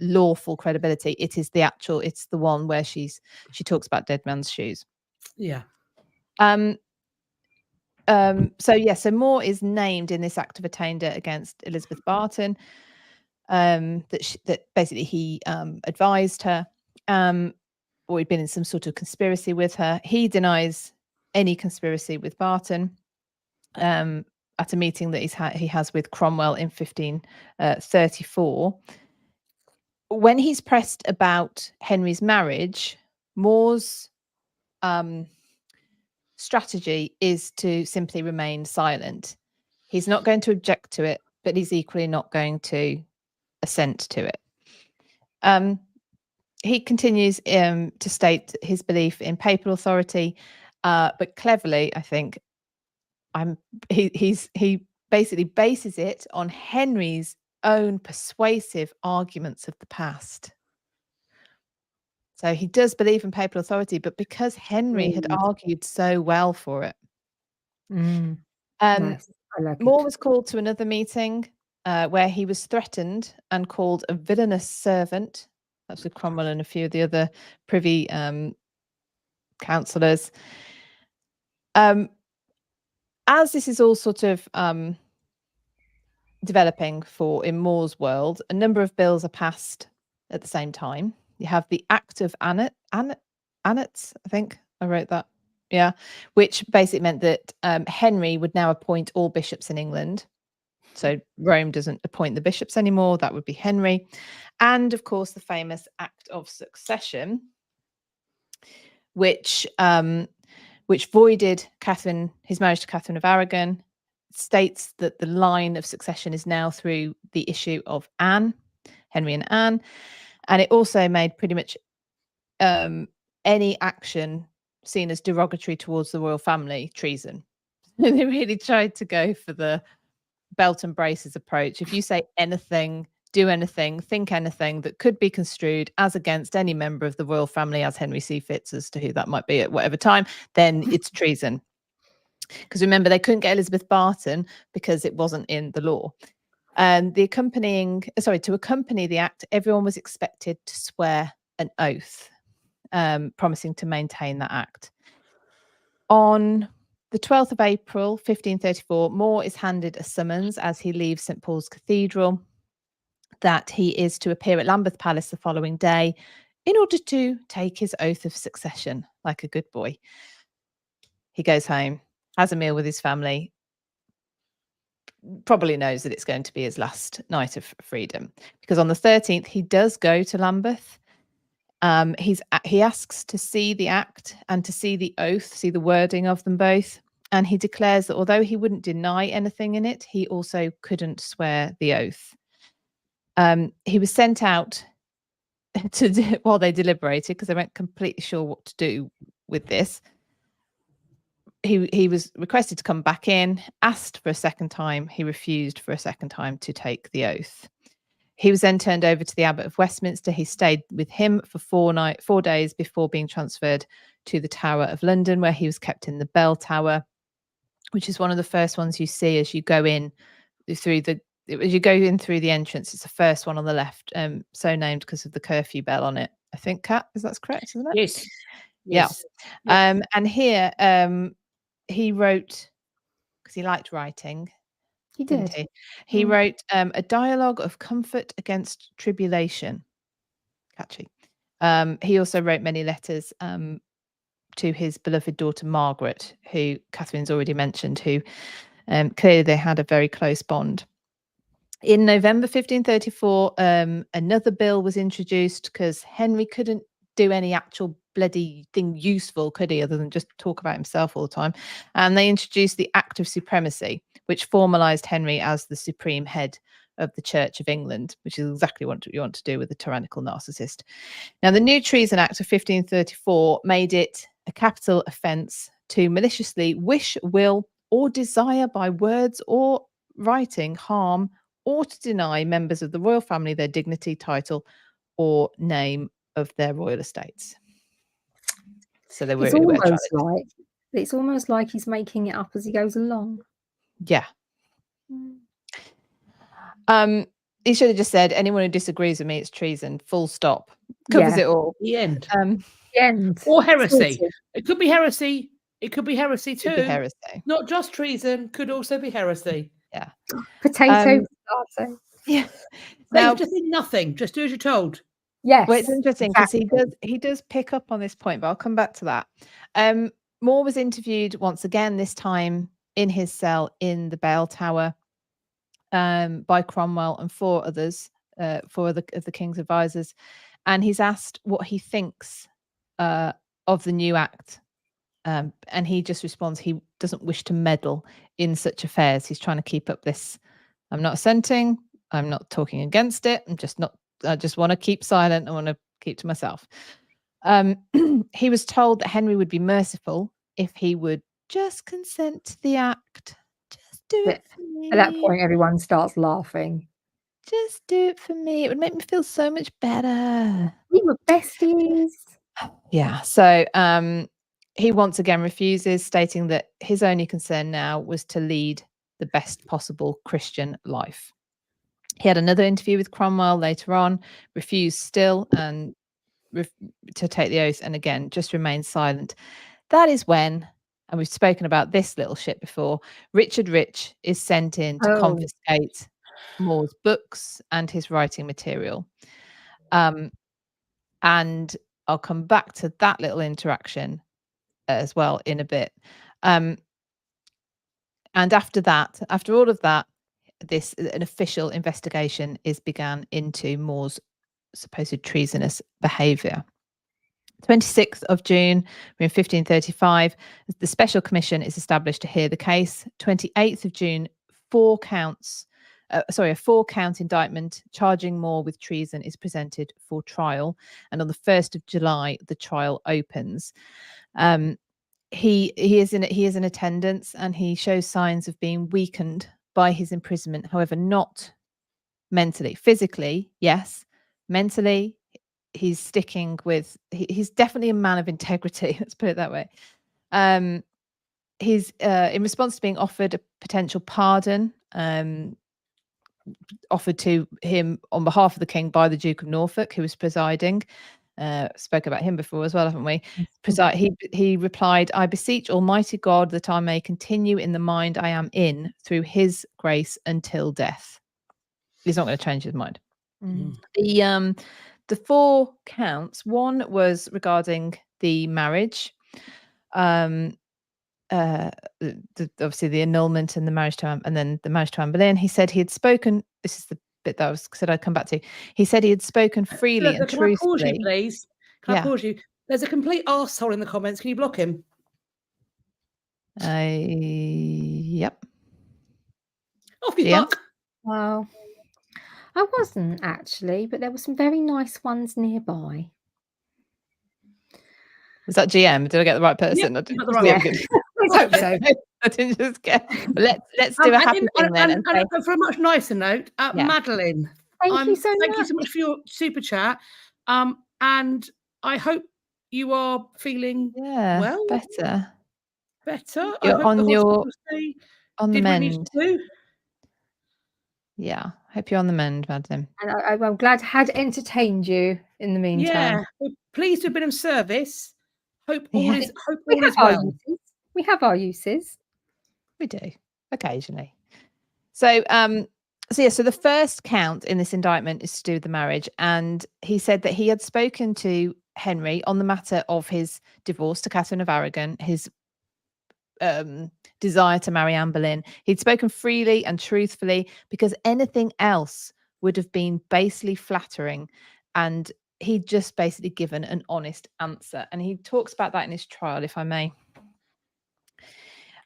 lawful credibility, it's the one where she talks about dead man's shoes. Yeah. So More is named in this act of attainder against Elizabeth Barton, that basically he advised her, or he'd been in some sort of conspiracy with her. He denies any conspiracy with Barton at a meeting that he has with Cromwell in 1534. When he's pressed about Henry's marriage, More's strategy is to simply remain silent. He's not going to object to it, but he's equally not going to assent to it. He continues to state his belief in papal authority, but cleverly, I think, he basically bases it on Henry's own persuasive arguments of the past. So he does believe in papal authority, but because Henry had argued so well for it. Nice. I like More it. was called to another meeting where he was threatened and called a villainous servant. That's with Cromwell and a few of the other privy councillors. As this is all sort of developing in More's world, a number of bills are passed at the same time. You have the Act of Annats, I think I wrote that. Yeah, which basically meant that Henry would now appoint all bishops in England. So Rome doesn't appoint the bishops anymore. That would be Henry. And of course, the famous Act of Succession, which voided his marriage to Catherine of Aragon, states that the line of succession is now through the issue of Anne, Henry and Anne. And it also made pretty much any action seen as derogatory towards the royal family treason. They really tried to go for the belt and braces approach. If you say anything, do anything, think anything that could be construed as against any member of the royal family as Henry see fits as to who that might be at whatever time, then it's treason. Because remember, they couldn't get Elizabeth Barton because it wasn't in the law. And to accompany the act, everyone was expected to swear an oath, promising to maintain that act. On the 12th of April, 1534, More is handed a summons as he leaves St. Paul's Cathedral that he is to appear at Lambeth Palace the following day in order to take his oath of succession, like a good boy. He goes home, has a meal with his family, probably knows that it's going to be his last night of freedom, because on the 13th, he does go to Lambeth. He asks to see the act and to see the oath, see the wording of them both. And he declares that although he wouldn't deny anything in it, he also couldn't swear the oath. He was sent out while they deliberated, because they weren't completely sure what to do with this. He was requested to come back in, asked for a second time. He refused for a second time to take the oath. He was then turned over to the Abbot of Westminster. He stayed with him for 4 days before being transferred to the Tower of London, where he was kept in the Bell Tower, which is one of the first ones you see as you go in through the entrance. It's the first one on the left, so named because of the curfew bell on it. I think, Kat, that's correct, isn't it? Yes. Yes. Yeah. And here he wrote, because he liked writing. He did. He wrote a dialogue of comfort against tribulation. Catchy. He also wrote many letters to his beloved daughter Margaret, who Catherine's already mentioned, who clearly they had a very close bond. In November 1534, another bill was introduced because Henry couldn't do any actual bloody thing useful, could he, other than just talk about himself all the time. And they introduced the Act of Supremacy, which formalised Henry as the supreme head of the Church of England, which is exactly what you want to do with a tyrannical narcissist. Now, the New Treason Act of 1534 made it a capital offence to maliciously wish, will, or desire by words or writing harm or to deny members of the royal family their dignity, title, or name of their royal estates. So they were It's almost like he's making it up as he goes along. Yeah. He should have just said, anyone who disagrees with me, it's treason. Full stop. Covers it all. The end. The end. Or heresy. It could be heresy. It could be heresy too. Could be heresy. Not just treason. Could also be heresy. Yeah. Potato. Yeah. Now, just do nothing. Just do as you're told. Yes. Well, it's interesting because he does pick up on this point, but I'll come back to that. More was interviewed once again, this time in his cell in the Bell Tower, by Cromwell and four of the king's advisors, and he's asked what he thinks of the new act, and he just responds he doesn't wish to meddle in such affairs. He's trying to keep up this, I'm not assenting, I'm not talking against it, I just want to keep silent, I want to keep to myself. He was told that Henry would be merciful if he would just consent to the act. Just do it for me. At that point, everyone starts laughing. Just do it for me. It would make me feel so much better. We were besties. Yeah. So he once again refuses, stating that his only concern now was to lead the best possible Christian life. He had another interview with Cromwell later on, refused still and to take the oath, and again just remained silent. That is when, and we've spoken about this little shit before, Richard Rich is sent in to confiscate More's books and his writing material. And I'll come back to that little interaction as well in a bit. And after all of that, an official investigation is began into More's supposed treasonous behaviour. 26th of June in 1535, the special commission is established to hear the case. 28th of June, a four-count indictment charging More with treason is presented for trial, and on the 1st of July, the trial opens. He is in attendance, and he shows signs of being weakened by his imprisonment. However, not mentally. Physically, yes. Mentally, he's sticking with. He's definitely a man of integrity. Let's put it that way. He's in response to being offered a potential pardon, offered to him on behalf of the king by the Duke of Norfolk, who was presiding. Spoke about him before as well, haven't we? He replied, "I beseech Almighty God that I may continue in the mind I am in through his grace until death." He's not going to change his mind. The four counts, one was regarding the marriage, obviously the annulment and the marriage to and then the marriage to Anne Boleyn. He said he had spoken. This is the bit that I said I'd come back to. He said he had spoken freely and truthfully. Can I pause you, please? Can I pause you? There's a complete arsehole in the comments. Can you block him? Yep. Off you block. Wow. I wasn't actually, but there were some very nice ones nearby. Was that GM? Did I get the right person? Yep, you got the right one. I hope so. I didn't just get. Let's do a happy thing then. And for a much nicer note, Madeline. Thank you so much. Thank you so much for your super chat. And I hope you are feeling well, better. You're on the mend. Yeah, hope you're on the mend, Madeline. And I'm glad I had entertained you in the meantime. Yeah, we're pleased to have been of service. Hope all is well. We have our uses. We do occasionally. So so the first count in this indictment is to do with the marriage, and he said that he had spoken to Henry on the matter of his divorce to Catherine of Aragon, his desire to marry Anne Boleyn. He'd spoken freely and truthfully, because anything else would have been basely flattering, and he'd just basically given an honest answer. And he talks about that in his trial, if I may.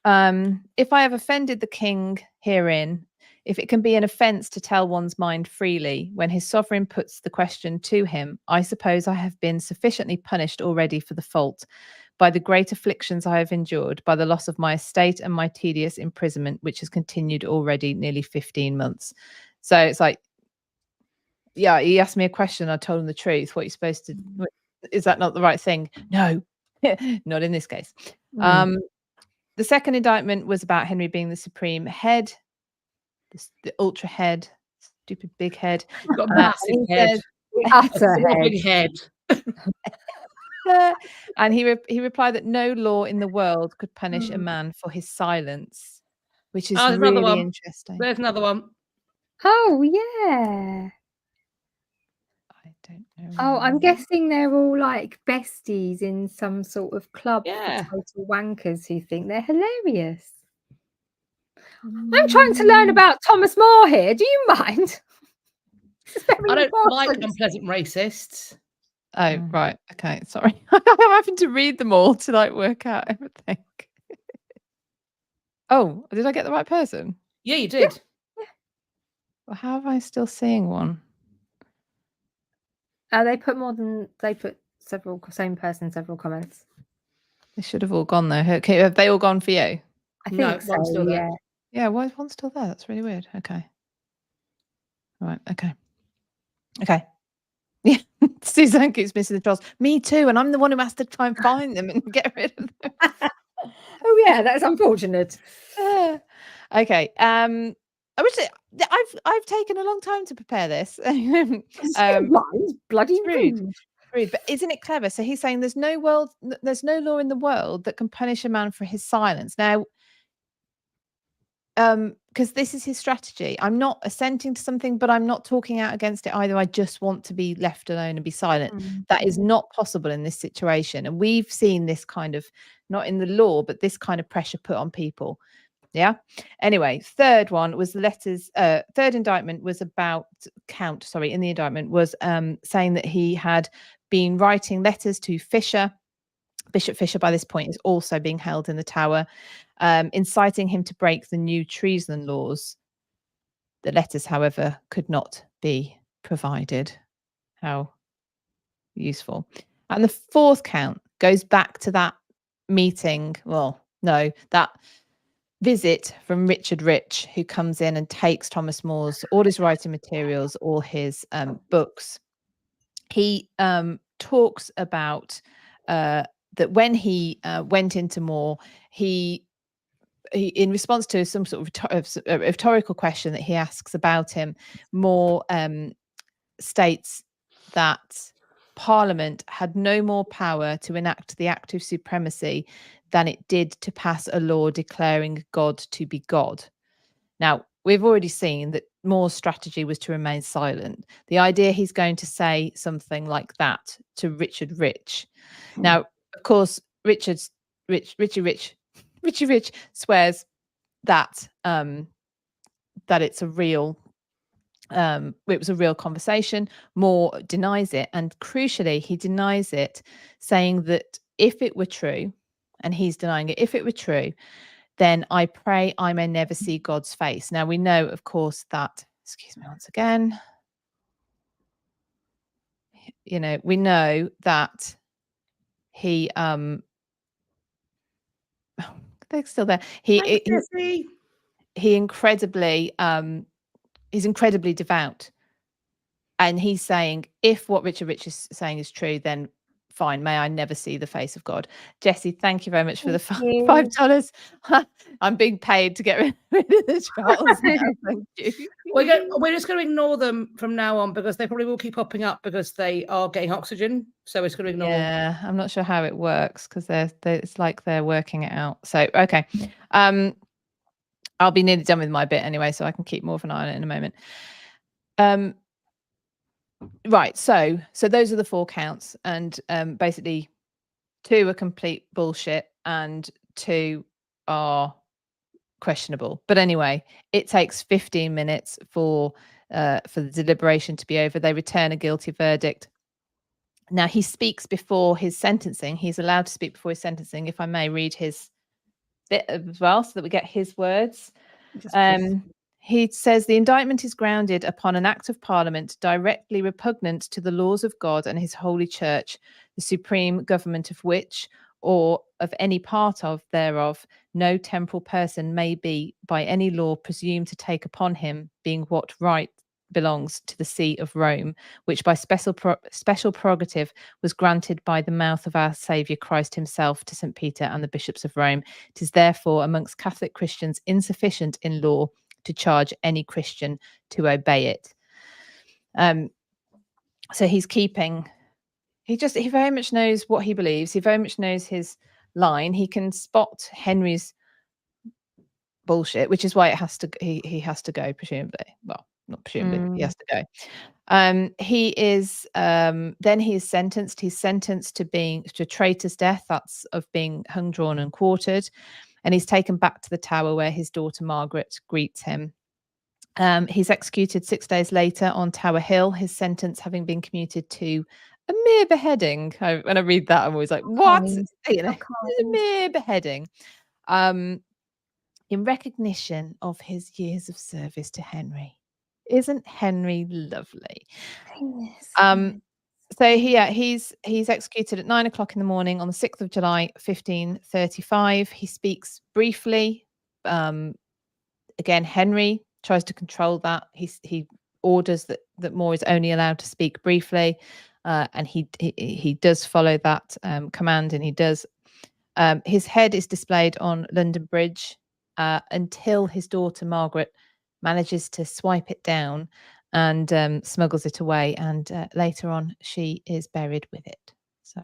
If I have offended the king herein, if it can be an offence to tell one's mind freely when his sovereign puts the question to him, I suppose I have been sufficiently punished already for the fault, by the great afflictions I have endured, by the loss of my estate and my tedious imprisonment, which has continued already nearly 15 months. So it's like, yeah, he asked me a question, I told him the truth. What are you supposed to, is that not the right thing? No, not in this case. The second indictment was about Henry being the supreme head, the ultra head, stupid big head. You've got a massive head. Utter head. Big head. And he replied that no law in the world could punish a man for his silence, which is really interesting. There's another one. Oh, yeah. I don't know. Oh, I'm guessing they're all like besties in some sort of club Yeah. for total wankers who think they're hilarious. I'm trying to learn about Thomas More here. Do you mind? I don't like unpleasant racists. Oh, right. Okay. Sorry. I'm having to read them all to like work out everything. Oh, did I get the right person? Yeah, you did. Yeah. Well, how am I still seeing one? They put several, same person, several comments. They should have all gone though. Okay, have they all gone for you? I think so, one's still there. Yeah, why is one still there? That's really weird. Okay. Right, okay. Okay. Yeah, Suzanne keeps missing the trolls. Me too, and I'm the one who has to try and find them and get rid of them. Oh yeah, that's unfortunate. Okay. I wish I've taken a long time to prepare this. Bloody rude. But isn't it clever? So he's saying there's no law in the world that can punish a man for his silence. Now, because this is his strategy. I'm not assenting to something, but I'm not talking out against it either. I just want to be left alone and be silent. That is not possible in this situation. And we've seen this kind of, not in the law, but this kind of pressure put on people. Yeah. Anyway, third one was the letters. Third indictment was about in the indictment was saying that he had been writing letters to Fisher. Bishop Fisher, by this point, is also being held in the Tower, inciting him to break the new treason laws. The letters, however, could not be provided. How useful. And the fourth count goes back to that meeting. Well, no, that visit from Richard Rich, who comes in and takes Thomas More's all his writing materials, all his books. He talks about that when he went into More, he in response to some sort of rhetorical question that he asks about him, More states that Parliament had no more power to enact the Act of Supremacy than it did to pass a law declaring God to be God. Now, we've already seen that More's strategy was to remain silent. The idea he's going to say something like that to Richard Rich. Now, of course, Richie Rich swears that that it's a real it was a real conversation. More denies it, and crucially, he denies it, saying that if it were true, and he's denying it, if it were true, then I pray I may never see God's face. Now we know, of course, that, excuse me once again, we know that he they're still there. He incredibly he's incredibly devout. And he's saying, if what Richard Rich is saying is true, then fine, may I never see the face of God. Jessie, thank you very much for the $5. I'm being paid to get rid of the trolls now. Thank you. We're just going to ignore them from now on, because they probably will keep popping up because they are getting oxygen. So it's going to ignore. Yeah, I'm not sure how it works, because it's like they're working it out. So okay, I'll be nearly done with my bit anyway, so I can keep more of an eye on it in a moment. Right. So those are the 4 counts, and basically 2 are complete bullshit and 2 are questionable. But anyway, it takes 15 minutes for the deliberation to be over. They return a guilty verdict. Now he speaks before his sentencing. He's allowed to speak before his sentencing. If I may read his bit as well, so that we get his words. He says the indictment is grounded upon an act of Parliament directly repugnant to the laws of God and his holy church, the supreme government of which, or of any part of thereof, no temporal person may be by any law presumed to take upon him, being what right belongs to the See of Rome, which by special prerogative was granted by the mouth of our Saviour Christ himself to St. Peter and the bishops of Rome. It is therefore amongst Catholic Christians insufficient in law to charge any Christian to obey it. So he very much knows what he believes. He very much knows his line. He can spot Henry's bullshit, which is why he has to go, presumably. Well, not presumably, he has to go. He is then he is sentenced. He's sentenced to traitor's death. That's of being hung, drawn, and quartered. And he's taken back to the Tower where his daughter Margaret greets him. He's executed 6 days later on Tower Hill, his sentence having been commuted to a mere beheading. When I read that, I'm always like, what? A mere beheading. In recognition of his years of service to Henry. Isn't Henry lovely? Yes. So he's executed at 9 o'clock in the morning on the 6th of July, 1535. He speaks briefly. Again, Henry tries to control that. He orders that More is only allowed to speak briefly, and he does follow that command, and he does. His head is displayed on London Bridge until his daughter Margaret manages to swipe it down and smuggles it away, and later on she is buried with it. So,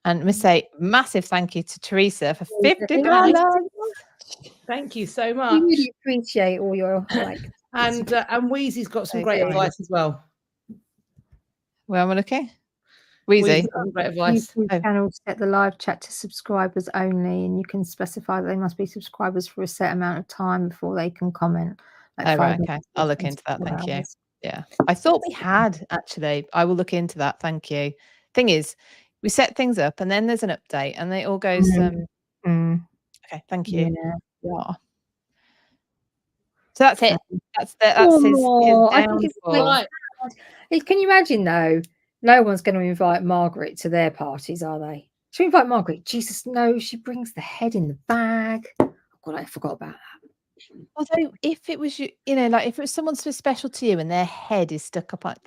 and I must say massive thank you to Teresa for £50. Thank you so much. We really appreciate all your and Wheezy's got some great advice as well. Where am I looking? Wheezy. Great advice. YouTube channel set the live chat to subscribers only, and you can specify that they must be subscribers for a set amount of time before they can comment. Right, okay. I'll look into that. Thank you. Yeah, I thought we had actually. I will look into that. Thank you. Thing is, we set things up and then there's an update and it all goes. Okay, thank you. Yeah. So that's it. That's his downfall. Can you imagine though? No one's going to invite Margaret to their parties, are they? Should we invite Margaret? Jesus, no, she brings the head in the bag. Oh God, I forgot about that. Although if it was if it was someone so special to you and their head is stuck up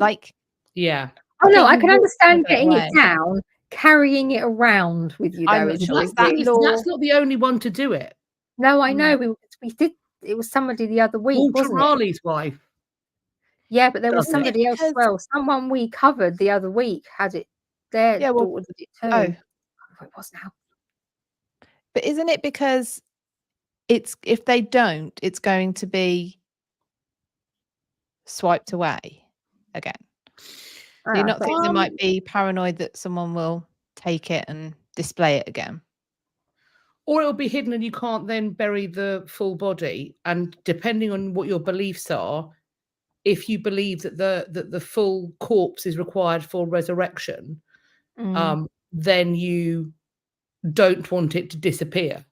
yeah. Oh no, I can understand getting it down, carrying it around with you though. That's not the only one to do it. No, I know. We did. It was somebody the other week, wasn't it? Raleigh's wife. Yeah, but there was somebody else as well. Someone we covered the other week had it. Their daughter did it too. Oh, it was now. But isn't it because if they don't, it's going to be swiped away again? Do you not think they might be paranoid that someone will take it and display it again? Or it'll be hidden and you can't then bury the full body. And depending on what your beliefs are, if you believe that the full corpse is required for resurrection, then you don't want it to disappear.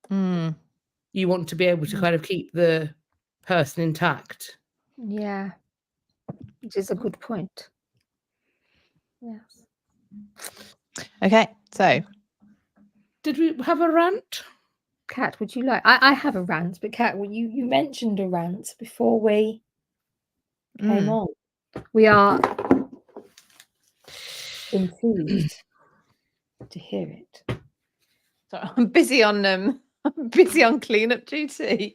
You want to be able to kind of keep the person intact. Yeah, which is a good point. Yes. Okay, so did we have a rant? Kat, would you like? I have a rant, but Kat, well, you mentioned a rant before we came on. We are enthused to hear it. Sorry, I'm busy on cleanup duty.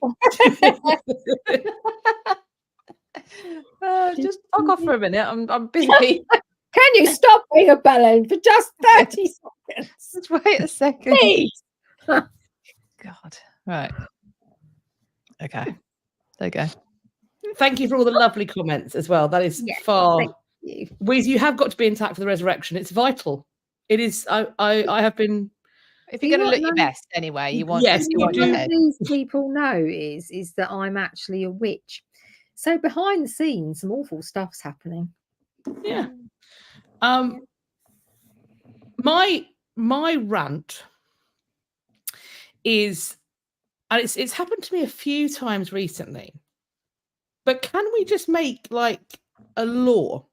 Just fuck off for a minute. I'm busy. Can you stop being a bellend for just 30 seconds? Just wait a second. Please. God. Right. Okay. There you go. Thank you for all the lovely comments as well. That is Yeah, far. thank you. Wiz, you have got to be intact for the resurrection. It's vital. It is. I have been. If See you're going to what look your none- best anyway, you want Yes, you you want do. your None of head. these people know is that I'm actually a witch. So behind the scenes, some awful stuff's happening. Yeah. Yeah. My rant is, and it's happened to me a few times recently. But can we just make like a law?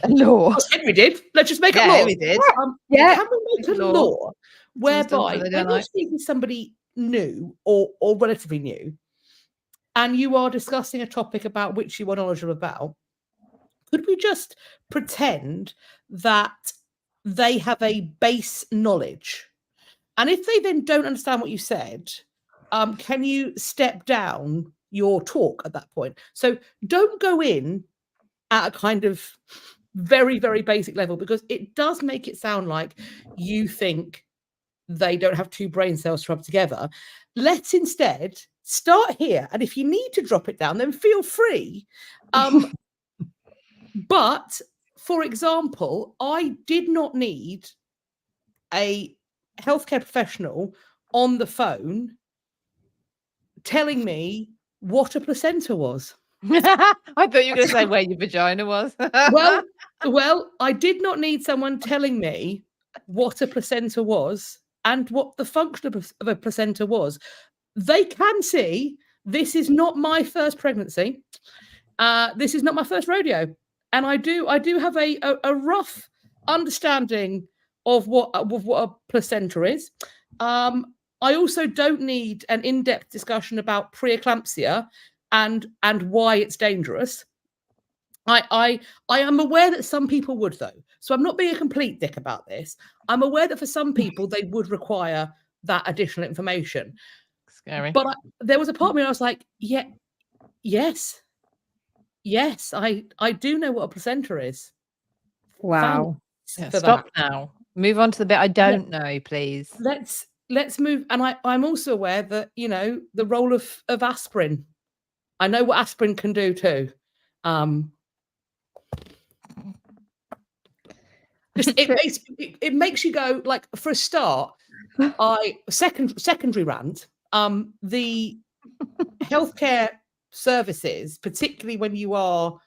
A law. As Henry did. Let's just make a Yeah, law. Henry did. Yeah. Can we make a Law. law Someone's done whereby something they when don't you're like. speaking to somebody new or relatively new, and you are discussing a topic about which you are knowledgeable about, could we just pretend that they have a base knowledge? And if they then don't understand what you said, can you step down your talk at that point? So don't go in at a kind of very, very basic level, because it does make it sound like you think they don't have two brain cells to rub together. Let's instead start here. And if you need to drop it down, then feel free. But for example, I did not need a healthcare professional on the phone telling me what a placenta was. I thought you were going to say where your vagina was. Well, I did not need someone telling me what a placenta was and what the function of a placenta was. They can see this is not my first pregnancy. This is not my first rodeo, and I do have a rough understanding of what a placenta is. I also don't need an in-depth discussion about preeclampsia and why it's dangerous. I am aware that some people would, though, so I'm not being a complete dick about this. I'm aware that for some people they would require that additional information. Scary. But there was a part of me I was like, yeah, yes, I do know what a placenta is. Wow. Yeah, For stop that. now. Move on to the bit I don't know, please. Let's move. And I'm also aware that, you know, the role of aspirin. I know what aspirin can do too. Just it makes you go, like, for a start. Secondary rant. The healthcare services, particularly when you are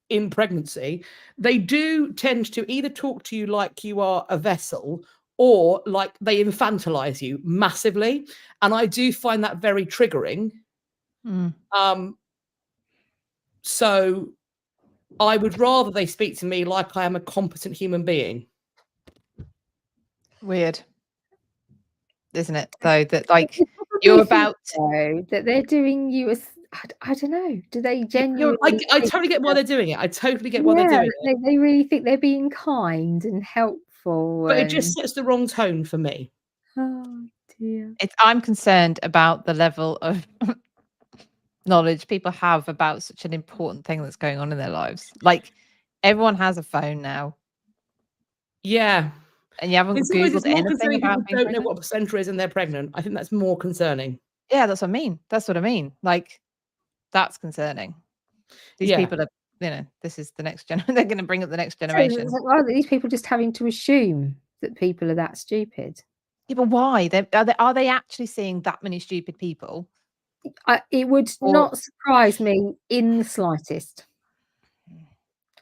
in pregnancy, they do tend to either talk to you like you are a vessel or like they infantilize you massively, and I do find that very triggering. So I would rather they speak to me like I am a competent human being. Weird, isn't it? Though that, like, you're about to... that they're doing you as I don't know. Do they genuinely? I totally get why they're doing it. I totally get why they're doing it. They really think they're being kind and helpful, but it just sets the wrong tone for me. Oh dear. I'm concerned about the level of knowledge people have about such an important thing that's going on in their lives. Like, everyone has a phone now. Yeah. And you haven't Googled anything about people don't know what a placenta is and they're pregnant. I think that's more concerning. Yeah, that's what I mean. That's what I mean. Like, that's concerning. These people are, you know, this is the next generation. They're going to bring up the next generation. So, are these people just having to assume that people are that stupid? Yeah, but why? Are they actually seeing that many stupid people? It would not surprise me in the slightest.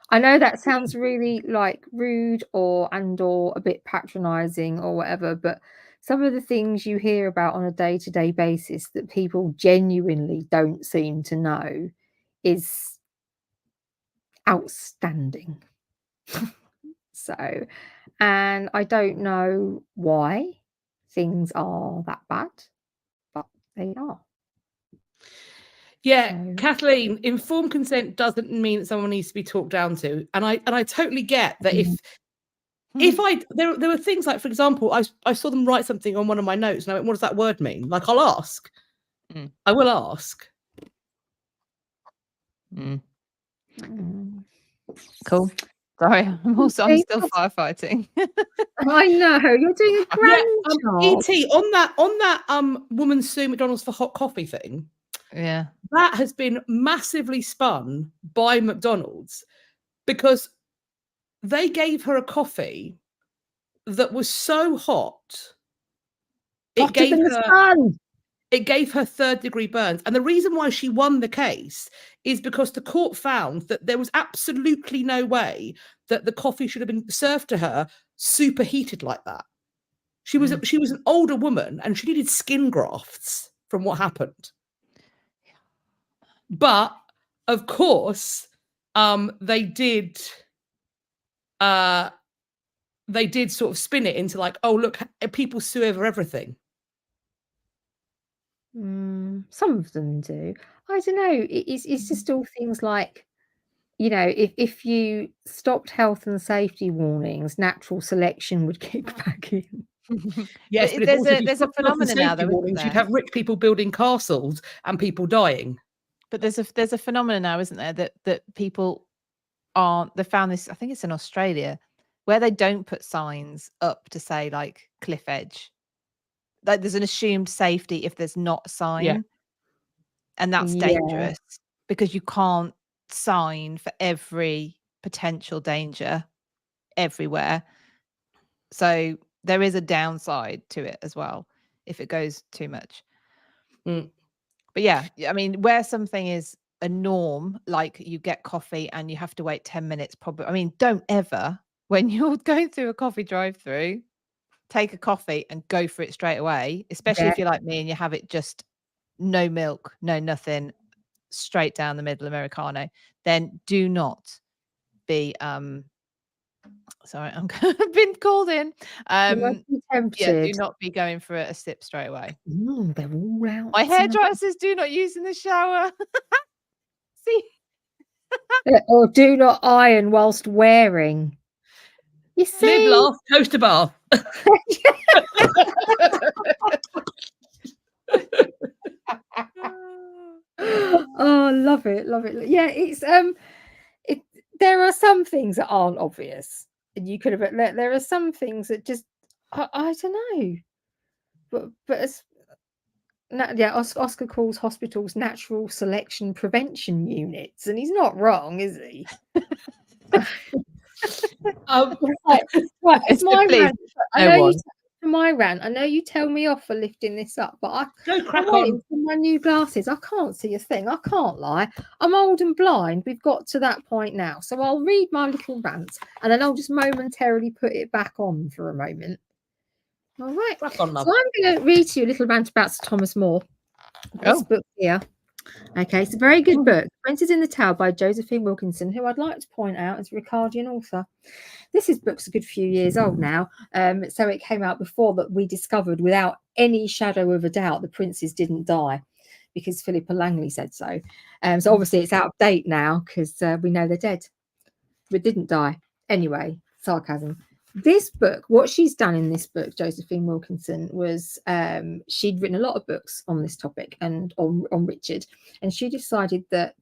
I know that sounds really like rude or a bit patronizing or whatever, but some of the things you hear about on a day-to-day basis that people genuinely don't seem to know is outstanding. So, and I don't know why things are that bad, but they are. Yeah, Kathleen, informed consent doesn't mean that someone needs to be talked down to, and I totally get that. If there were things like, for example, I saw them write something on one of my notes, and I went, "What does that word mean?" Like, I'll ask. I will ask. Cool. Sorry, I'm still firefighting. I know you're doing a Yeah, grand job. ET on that woman suing McDonald's for hot coffee thing. Yeah. That has been massively spun by McDonald's because they gave her a coffee that was so hot Hotter than the sun. it gave her third-degree burns. And the reason why she won the case is because the court found that there was absolutely no way that the coffee should have been served to her superheated like that. She was an older woman and she needed skin grafts from what happened. But of course, they did sort of spin it into like, oh look, people sue over everything. Some of them do. I don't know. It's just all things like, you know, if you stopped health and safety warnings, natural selection would kick back in. Yes, But but there's a phenomenon now, though, isn't you'd there? have rich people building castles and people dying. But there's a phenomenon now, isn't there, that people aren't. They found this. I think it's in Australia, where they don't put signs up to say like cliff edge. Like there's an assumed safety if there's not a sign, and that's dangerous because you can't sign for every potential danger everywhere. So there is a downside to it as well if it goes too much. But yeah, I mean, where something is a norm, like you get coffee and you have to wait 10 minutes, probably. I mean, don't ever, when you're going through a coffee drive-through, take a coffee and go for it straight away, especially if you're like me and you have it just no milk, no nothing, straight down the middle Americano. Then do not be sorry, I'm been called in. Do not be going for a sip straight away. They're all out. My hairdryer says do not use in the shower. See? Or do not iron whilst wearing. You see? Live, laugh, toaster bath. Oh, love it. Yeah, it's there are some things that aren't obvious, and you could have. There are some things that just I don't know, but as Oscar calls hospitals natural selection prevention units, and he's not wrong, is he? Right, it's my rant. My rant. I know you tell me off for lifting this up, but crack on. For my new glasses, I can't see a thing. I can't lie. I'm old and blind. We've got to that point now. So I'll read my little rant and then I'll just momentarily put it back on for a moment. All right. Crack on, love. So I'm going to read to you a little rant about Sir Thomas More. This book here. Okay, it's a very good book. Printed in the Tower by Josephine Wilkinson, who I'd like to point out is a Ricardian author. This book's a good few years old now, so it came out before that we discovered without any shadow of a doubt the princes didn't die, because Philippa Langley said so. So obviously it's out of date now because we know they're dead, but didn't die. Anyway, sarcasm. This book, what she's done in this book, Josephine Wilkinson, was she'd written a lot of books on this topic and on Richard, and she decided that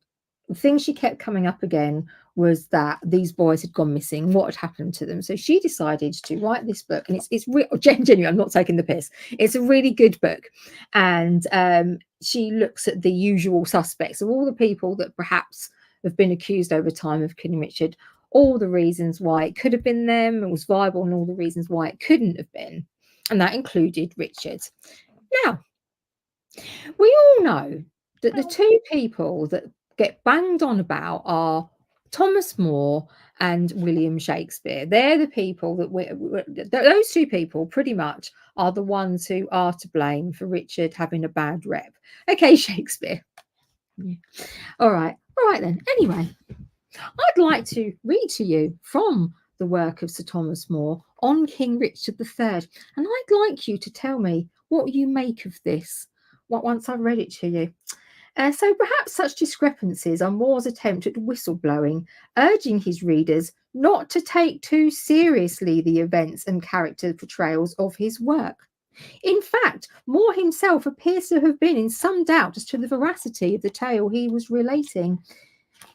the thing she kept coming up again was that these boys had gone missing, what had happened to them. So she decided to write this book, and it's genuine. I'm not taking the piss. It's a really good book, and she looks at the usual suspects of all the people that perhaps have been accused over time of killing Richard, all the reasons why it could have been them, it was viable, and all the reasons why it couldn't have been, and that included Richard. Now, we all know that the two people that get banged on about are Thomas More and William Shakespeare. They're the people that those two people pretty much are the ones who are to blame for Richard having a bad rep. Okay, Shakespeare. Yeah. All right then. Anyway, I'd like to read to you from the work of Sir Thomas More on King Richard III, and I'd like you to tell me what you make of this once I've read it to you. So perhaps such discrepancies are More's attempt at whistleblowing, urging his readers not to take too seriously the events and character portrayals of his work. In fact, More himself appears to have been in some doubt as to the veracity of the tale he was relating.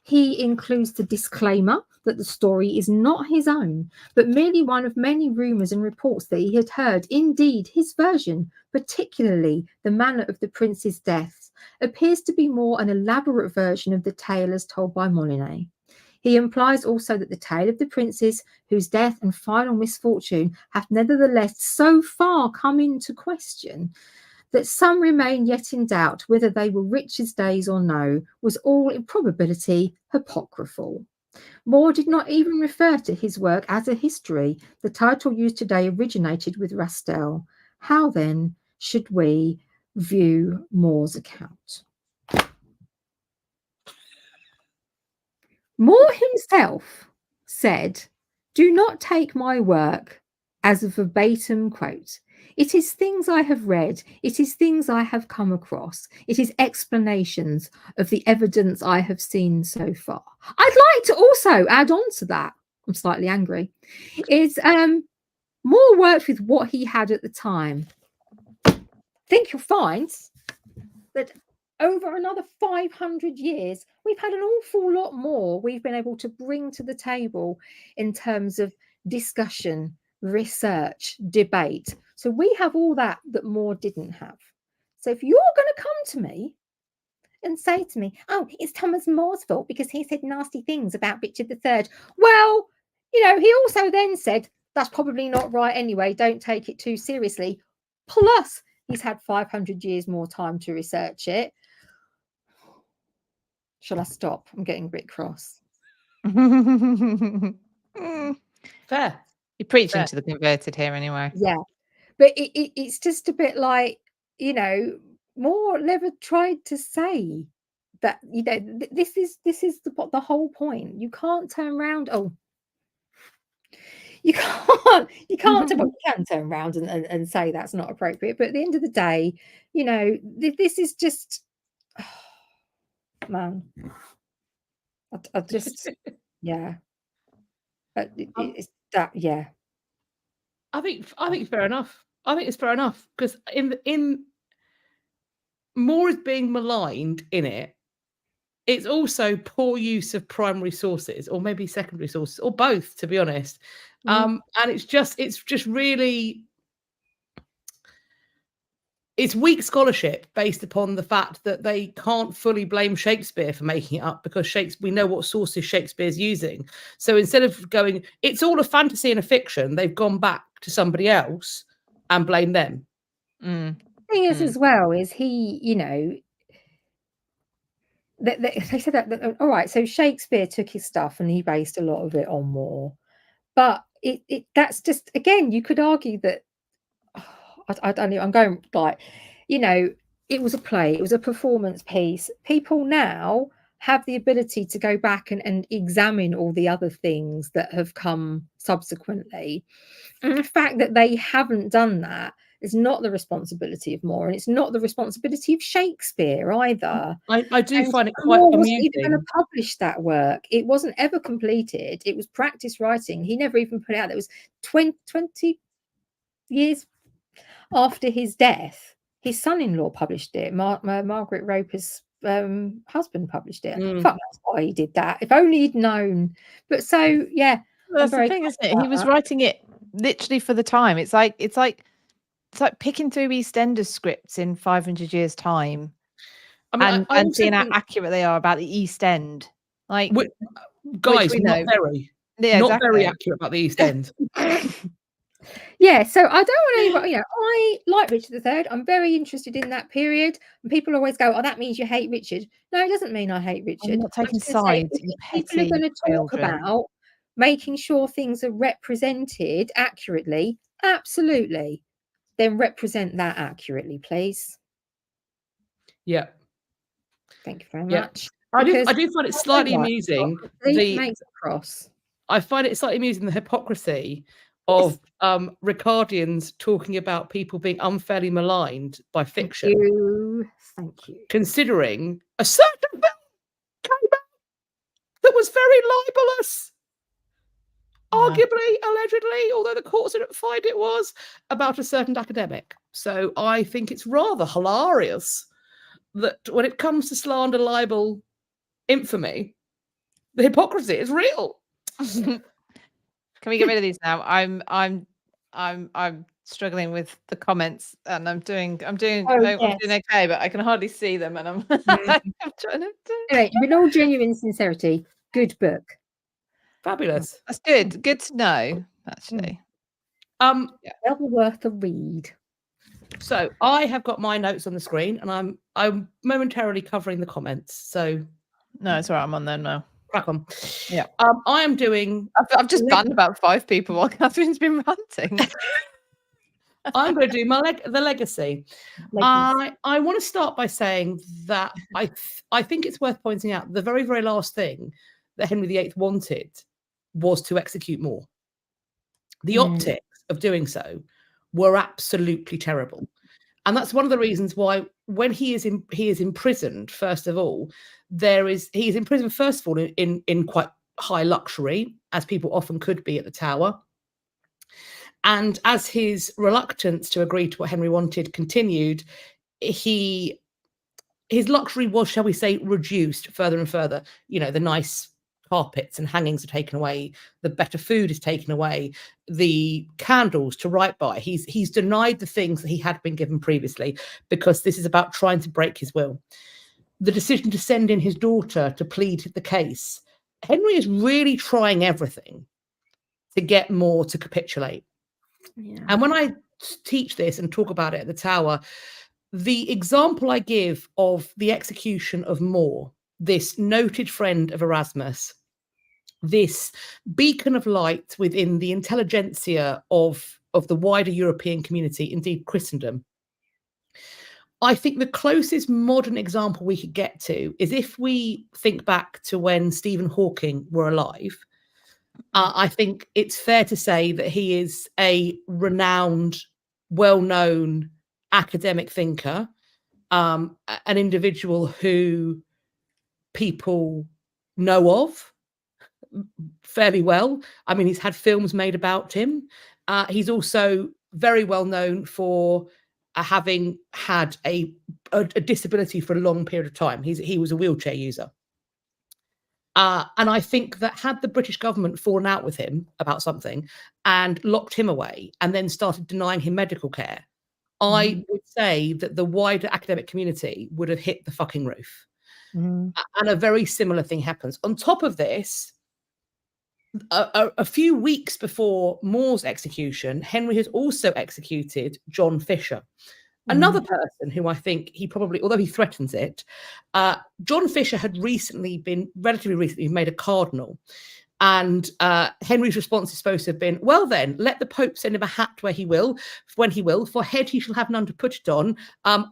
He includes the disclaimer that the story is not his own, but merely one of many rumours and reports that he had heard. Indeed, his version, particularly the manner of the prince's deaths, appears to be more an elaborate version of the tale as told by Molinet. He implies also that the tale of the princes whose death and final misfortune hath nevertheless so far come into question that some remain yet in doubt whether they were Richard's days or no, was all in probability apocryphal. Moore did not even refer to his work as a history. The title used today originated with Rastel. How then should we view Moore's account? Moore himself said, "Do not take my work as a verbatim quote. It is things I have read. It is things I have come across. It is explanations of the evidence I have seen so far." I'd like to also add on to that. I'm slightly angry. Is Moore worked with what he had at the time. I think you'll find that over another 500 years, we've had an awful lot more we've been able to bring to the table in terms of discussion, research, debate. So we have all that Moore didn't have. So if you're going to come to me and say to me, "Oh, it's Thomas More's fault because he said nasty things about Richard III," well, he also then said, "That's probably not right anyway. Don't take it too seriously." Plus, he's had 500 years more time to research it. Shall I stop? I'm getting a bit cross. Fair. You're preaching to the converted here anyway. Yeah. But it's just a bit like, Moore never tried to say that, this is the whole point. You can't turn around. Oh, you can't you can turn around and say that's not appropriate. But at the end of the day, this is just, man, I just, yeah. It's that, yeah. I think fair enough. I think it's fair enough because in Moore is being maligned in it. It's also poor use of primary sources or maybe secondary sources or both, to be honest. And it's just really, it's weak scholarship based upon the fact that they can't fully blame Shakespeare for making it up because we know what sources Shakespeare's using. So instead of going, it's all a fantasy and a fiction, they've gone back to somebody else and blame them. The thing is, as well, is he, they said that, all right, so Shakespeare took his stuff and he based a lot of it on Moore. But that's just, again, you could argue that, I don't know, I'm going like, it was a play, it was a performance piece. People now have the ability to go back and examine all the other things that have come subsequently. And the fact that they haven't done that is not the responsibility of Moore, and it's not the responsibility of Shakespeare either. I do find it quite Moore amusing. wasn't even going to publish that work. It wasn't ever completed. It was practice writing. He never even put it out. It was 20 years after his death. His son-in-law published it. Margaret Roper's husband published it. Fuck, that's why he did that. If only he'd known. But so, yeah. That's the thing, isn't it? He was writing it literally for the time. It's like picking through EastEnders scripts in 500 years' time. I mean, and seeing how accurate they are about the East End. Like, guys, not very. Yeah, not very accurate about the East End. Yeah, so I don't want anybody, I like Richard III. I'm very interested in that period. And people always go, "Oh, that means you hate Richard." No, it doesn't mean I hate Richard. I'm not taking sides. People are going to talk about making sure things are represented accurately. Absolutely. Then represent that accurately, please. Yeah. Thank you very much. I do find it slightly amusing. I find it slightly amusing the hypocrisy of Ricardians talking about people being unfairly maligned by fiction. Thank you. Considering a certain film came out that was very libelous, arguably, allegedly, although the courts didn't find it was, about a certain academic. So I think it's rather hilarious that when it comes to slander, libel, infamy, The hypocrisy is real. Can we get rid of these now? I'm struggling with the comments, and I'm doing okay, but I can hardly see them, and I'm I'm trying to. Anyway, with all genuine sincerity, good book. Fabulous. That's good. Good to know, actually. Well worth a read. So I have got my notes on the screen, and I'm momentarily covering the comments. So no, it's all right. I'm on there now. Crack on. Yeah. I am doing. I've just banned about 5 people while Catherine's been ranting. I'm going to do the legacy. I want to start by saying that I think it's worth pointing out the very, very last thing that Henry VIII wanted was to execute more. The optics of doing so were absolutely terrible. And that's one of the reasons why when he is imprisoned, first of all, he is imprisoned, first of all, in quite high luxury, as people often could be at the Tower. And as his reluctance to agree to what Henry wanted continued, his luxury was, shall we say, reduced further and further. You know, the nice carpets and hangings are taken away, the better food is taken away, the candles to write by. He's denied the things that he had been given previously, because this is about trying to break his will. The decision to send in his daughter to plead the case. Henry is really trying everything to get More to capitulate. Yeah. And when I teach this and talk about it at the Tower, the example I give of the execution of More, this noted friend of Erasmus, this beacon of light within the intelligentsia of the wider European community, indeed Christendom, I think the closest modern example we could get to is if we think back to when Stephen Hawking were alive. I think it's fair to say that he is a renowned, well-known academic thinker, an individual who people know of fairly well. I mean, he's had films made about him. He's also very well known for having had a disability for a long period of time. He was a wheelchair user. And I think that had the British government fallen out with him about something and locked him away and then started denying him medical care, I would say that the wider academic community would have hit the fucking roof. And a very similar thing happens. On top of this, a few weeks before More's execution, Henry has also executed John Fisher. Another person who I think he probably, although he threatens it, John Fisher had relatively recently made a cardinal. And Henry's response is supposed to have been, well then, let the Pope send him a hat when he will, for head he shall have none to put it on,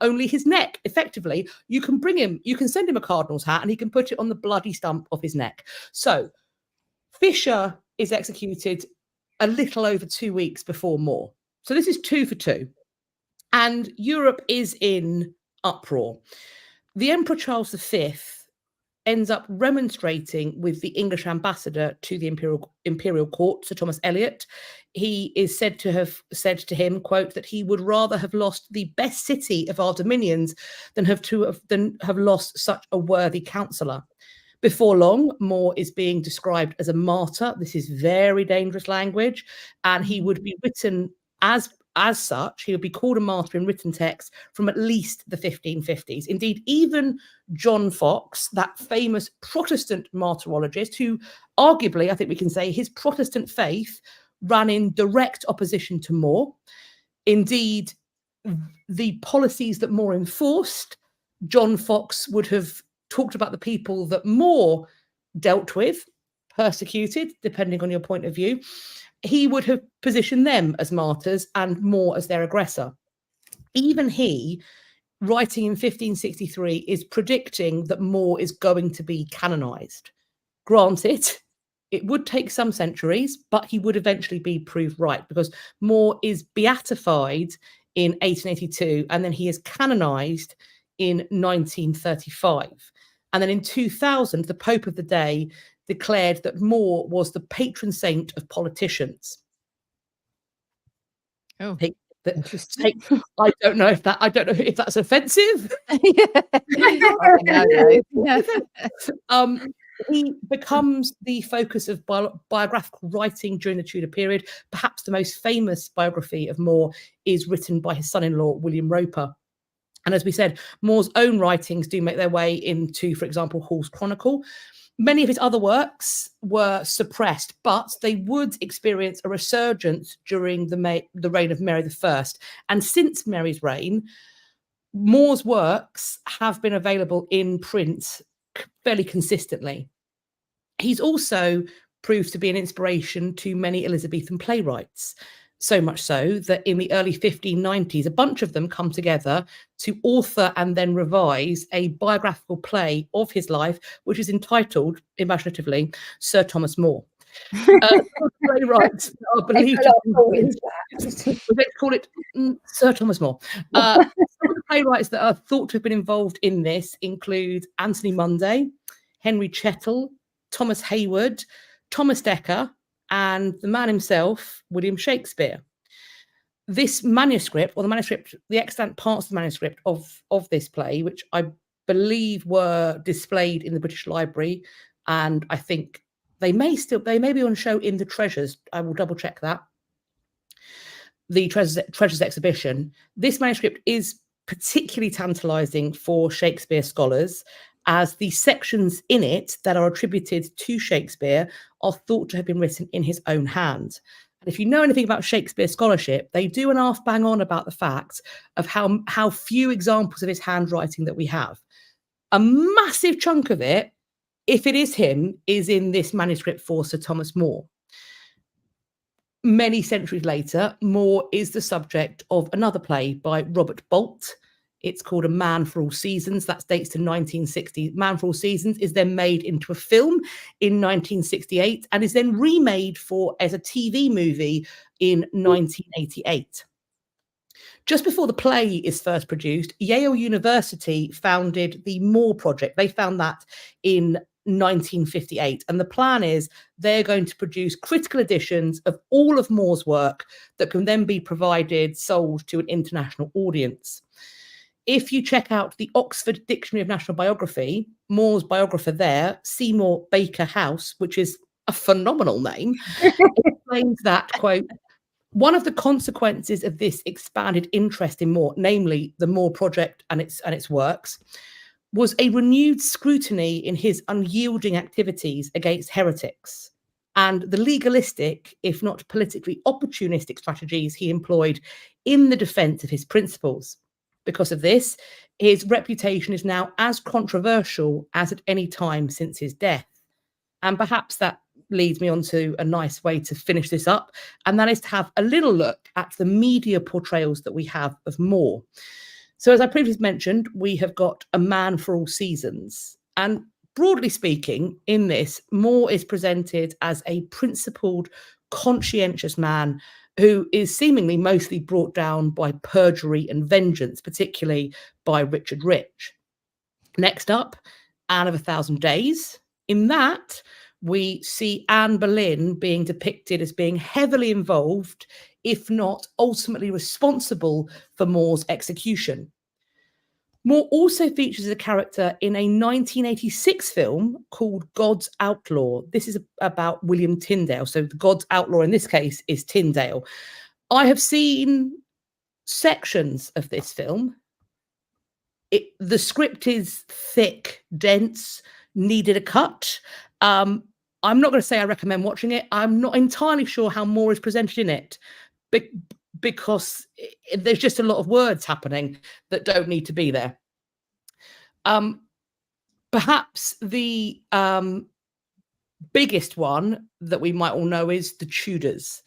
only his neck. Effectively, you can send him a cardinal's hat and he can put it on the bloody stump of his neck. So Fisher is executed a little over 2 weeks before More. So this is 2 for 2. And Europe is in uproar. The Emperor Charles V ends up remonstrating with the English ambassador to the imperial court, Sir Thomas Elyot. He is said to have said to him, quote, that he would rather have lost the best city of our dominions than have lost such a worthy counsellor. Before long, More is being described as a martyr. This is very dangerous language, and he would be written as such. He would be called a martyr in written text from at least the 1550s. Indeed, even John Fox, that famous Protestant martyrologist, who arguably, I think we can say, his Protestant faith ran in direct opposition to More. Indeed, the policies that More enforced, John Fox would have talked about the people that More dealt with, persecuted, depending on your point of view. He would have positioned them as martyrs and More as their aggressor. Even he, writing in 1563, is predicting that More is going to be canonized. Granted, it would take some centuries, but he would eventually be proved right, because More is beatified in 1882, and then he is canonized in 1935. And then in 2000, the Pope of the day declared that More was the patron saint of politicians. Oh, I don't know if that's offensive. he becomes the focus of biographical writing during the Tudor period. Perhaps the most famous biography of More is written by his son-in-law, William Roper. And as we said, More's own writings do make their way into, for example, Hall's Chronicle. Many of his other works were suppressed, but they would experience a resurgence during the reign of Mary I. And since Mary's reign, More's works have been available in print fairly consistently. He's also proved to be an inspiration to many Elizabethan playwrights, so much so that in the early 1590s, a bunch of them come together to author and then revise a biographical play of his life, which is entitled, imaginatively, Sir Thomas More. Playwrights are believed let's call it Sir Thomas More. Some of the playwrights that are thought to have been involved in this include Anthony Munday, Henry Chettle, Thomas Hayward, Thomas Dekker, and the man himself, William Shakespeare. This manuscript, or the extant parts of the manuscript of this play, which I believe were displayed in the British Library, and I think they may be on show in the Treasures. I will double check that. The Treasures exhibition. This manuscript is particularly tantalizing for Shakespeare scholars, as the sections in it that are attributed to Shakespeare are thought to have been written in his own hand. And if you know anything about Shakespeare scholarship, they do an half bang on about the fact of how few examples of his handwriting that we have. A massive chunk of it, if it is him, is in this manuscript for Sir Thomas More. Many centuries later, More is the subject of another play by Robert Bolt. It's called A Man for All Seasons. That dates to 1960. Man for All Seasons is then made into a film in 1968 and is then remade as a TV movie in 1988. Just before the play is first produced, Yale University founded the More Project. They found that in 1958. And the plan is they're going to produce critical editions of all of More's work that can then be sold to an international audience. If you check out the Oxford Dictionary of National Biography, More's biographer there, Seymour Baker House, which is a phenomenal name, explains that, quote, one of the consequences of this expanded interest in More, namely the More Project and its works, was a renewed scrutiny in his unyielding activities against heretics and the legalistic, if not politically opportunistic strategies he employed in the defense of his principles. Because of this, his reputation is now as controversial as at any time since his death. And perhaps that leads me on to a nice way to finish this up, and that is to have a little look at the media portrayals that we have of More. So as I previously mentioned, we have got A Man for All Seasons. And broadly speaking, in this, More is presented as a principled, conscientious man who is seemingly mostly brought down by perjury and vengeance, particularly by Richard Rich. Next up, Anne of 1,000 Days. In that, we see Anne Boleyn being depicted as being heavily involved, if not ultimately responsible for More's execution. More also features as a character in a 1986 film called God's Outlaw. This is about William Tyndale. So the God's Outlaw in this case is Tyndale. I have seen sections of this film. The script is thick, dense, needed a cut. I'm not going to say I recommend watching it. I'm not entirely sure how More is presented in it, because there's just a lot of words happening that don't need to be there. Perhaps the biggest one that we might all know is the Tudors.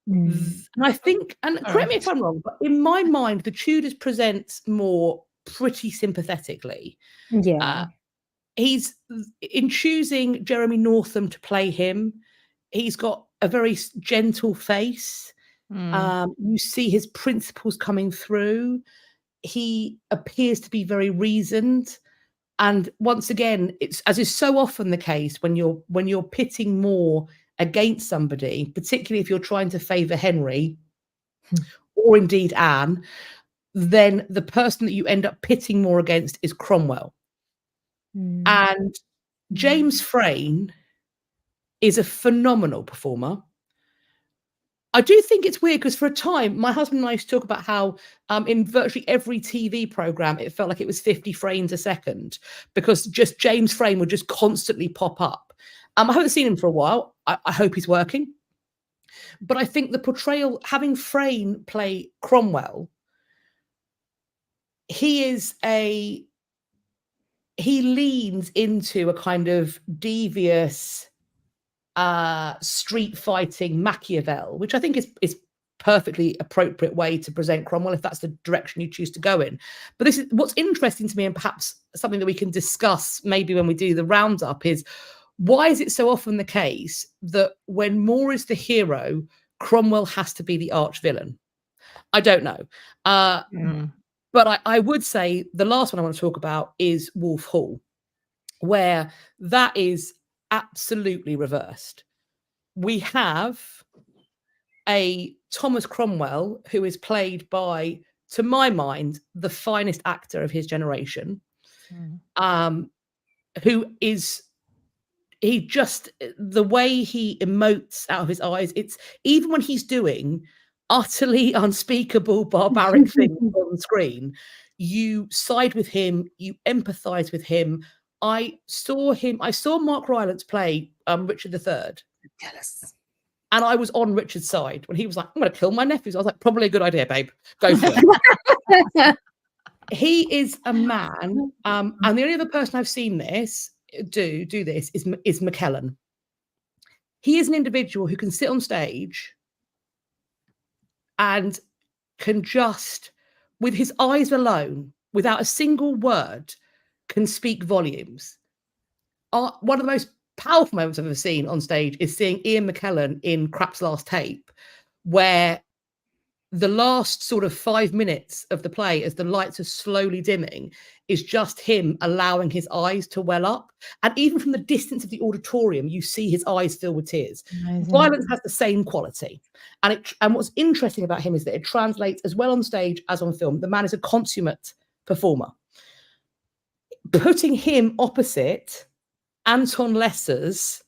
And I think, and correct me if I'm wrong, but in my mind, the Tudors presents More pretty sympathetically. Yeah. He's, in choosing Jeremy Northam to play him, he's got a very gentle face. You see his principles coming through. He appears to be very reasoned. And once again, it's, as is so often the case when you're pitting More against somebody, particularly if you're trying to favour Henry or indeed Anne, then the person that you end up pitting More against is Cromwell. And James Frayne is a phenomenal performer. I do think it's weird because for a time, my husband and I used to talk about how in virtually every TV program, it felt like it was 50 frames a second because just James Frayne would just constantly pop up. I haven't seen him for a while. I hope he's working. But I think the portrayal, having Frayne play Cromwell, he leans into a kind of devious street fighting Machiavel, which I think is perfectly appropriate way to present Cromwell if that's the direction you choose to go in. But this is what's interesting to me, and perhaps something that we can discuss maybe when we do the roundup, is why is it so often the case that when Moore is the hero, Cromwell has to be the arch villain? I don't know. But I would say the last one I want to talk about is Wolf Hall, where that is absolutely reversed. We have a Thomas Cromwell who is played by, to my mind, the finest actor of his generation, who is, the way he emotes out of his eyes, it's even when he's doing utterly unspeakable barbaric things on screen, you side with him, you empathize with him. I saw Mark Rylance play Richard III. Jealous. And I was on Richard's side when he was like, I'm going to kill my nephews. I was like, probably a good idea, babe. Go for it. He is a man. And the only other person I've seen this do this is McKellen. He is an individual who can sit on stage and can just, with his eyes alone, without a single word, can speak volumes. One of the most powerful moments I've ever seen on stage is seeing Ian McKellen in Crap's Last Tape, where the last sort of 5 minutes of the play, as the lights are slowly dimming, is just him allowing his eyes to well up. And even from the distance of the auditorium, you see his eyes fill with tears. Violence has the same quality. And what's interesting about him is that it translates as well on stage as on film. The man is a consummate performer. Putting him opposite Anton Lesser's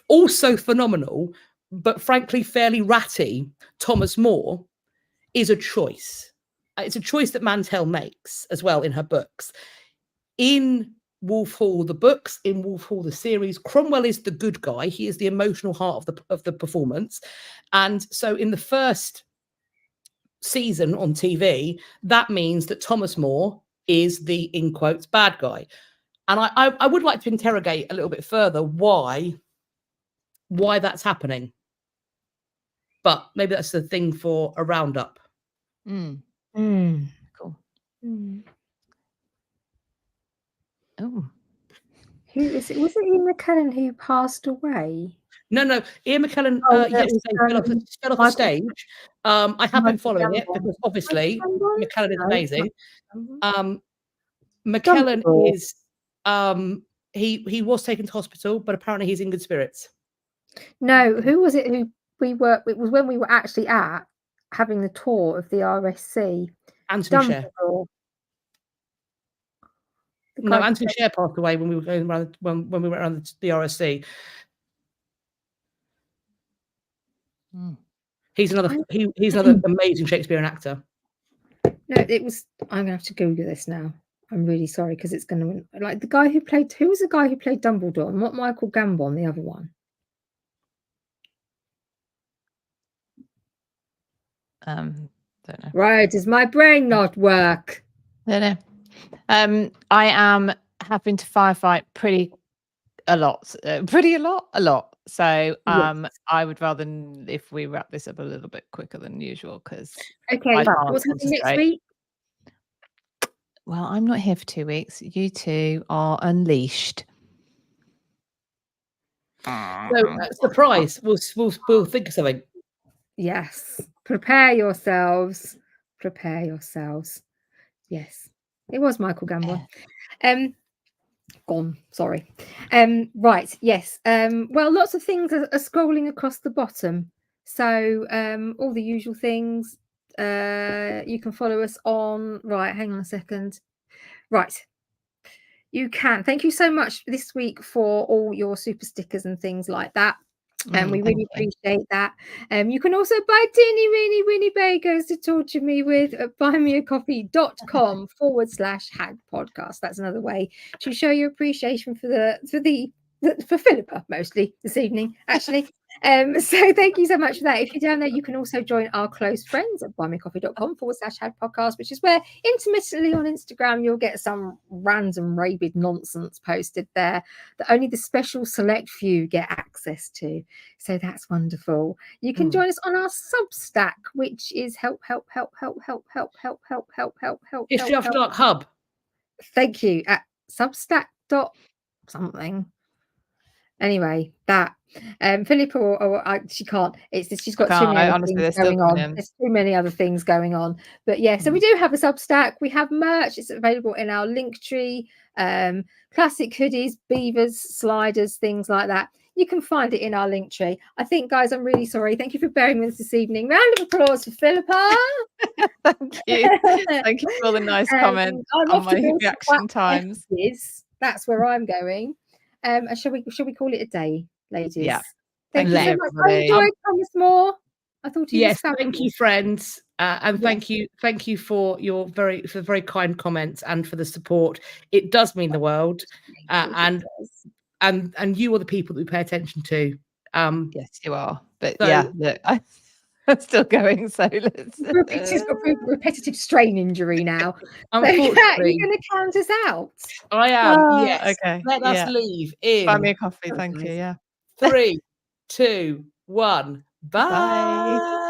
also phenomenal, but frankly fairly ratty Thomas More is a choice. It's a choice that Mantell makes as well in her books. In Wolf Hall, the books, in Wolf Hall, the series, Cromwell is the good guy. He is the emotional heart of the performance. And so in the first season on TV, that means that Thomas More is the, in quotes, bad guy. And I would like to interrogate a little bit further why that's happening. But maybe that's the thing for a roundup. Cool. Oh, who is it? Was it Ian McKellen who passed away? No. Ian McKellen yesterday fell off the stage. I have been following it because obviously McKellen is amazing. McKellen is he was taken to hospital, but apparently he's in good spirits. No, who was it who we were? It was when we were actually having the tour of the RSC. Anthony Sher. No, Anthony Sher passed away when we were going around when we went around the RSC. He's another amazing Shakespearean actor. No, it was. I'm gonna have to Google this now. I'm really sorry because it's gonna like the guy who played. Who was the guy who played Dumbledore? And not Michael Gambon, the other one. Don't know. Right, does my brain not work? Don't know. I am having to firefight a lot. So Yes. I would rather if we wrap this up a little bit quicker than usual because okay. What's happening next week? Well, I'm not here for 2 weeks. You two are unleashed. So surprise! We'll think of something. Yes. Prepare yourselves. Prepare yourselves. Yes. It was Michael Gambon. Gone. Sorry. Right. Yes. Well, lots of things are scrolling across the bottom. So all the usual things. You can follow us on. Right. Hang on a second. Right. You can. Thank you so much this week for all your super stickers and things like that. And we really appreciate that. You can also buy teeny weeny Winnie Bagels to torture me with at buymeacoffee.com/hag podcast. That's another way to show your appreciation for Philippa mostly this evening, actually. So thank you so much for that. If you're down there, you can also join our close friends at buymeacoffee.com/hag podcast, which is where intermittently on Instagram you'll get some random rabid nonsense posted there that only the special select few get access to. So that's wonderful. You can join us on our Substack, which is help. History After Dark Hub. Thank you. At substack.something. Anyway, that Philippa, she can't. She's got too many other things going on. There's too many other things going on. But yeah, so we do have a Substack. We have merch. It's available in our Linktree. Classic hoodies, beavers, sliders, things like that. You can find it in our Linktree. I think, guys, I'm really sorry. Thank you for bearing with us this evening. Round of applause for Philippa. Thank you. Thank you for all the nice comments on my reaction times. That's where I'm going. Shall we call it a day, ladies? Yeah. Thank you so much. I enjoyed Thomas More. I thought he was fabulous. Thank you, friends, and thank you for your very kind comments and for the support. It does mean the world, and you are the people that we pay attention to. Yes, you are. But so, look, I'm still going. So she's got a repetitive strain injury now. Unfortunately, you're going to count us out. I am. Yes. Okay. Let us leave in. Buy me a coffee. Thank you. Yeah. 3, 2, 1. Bye. Bye.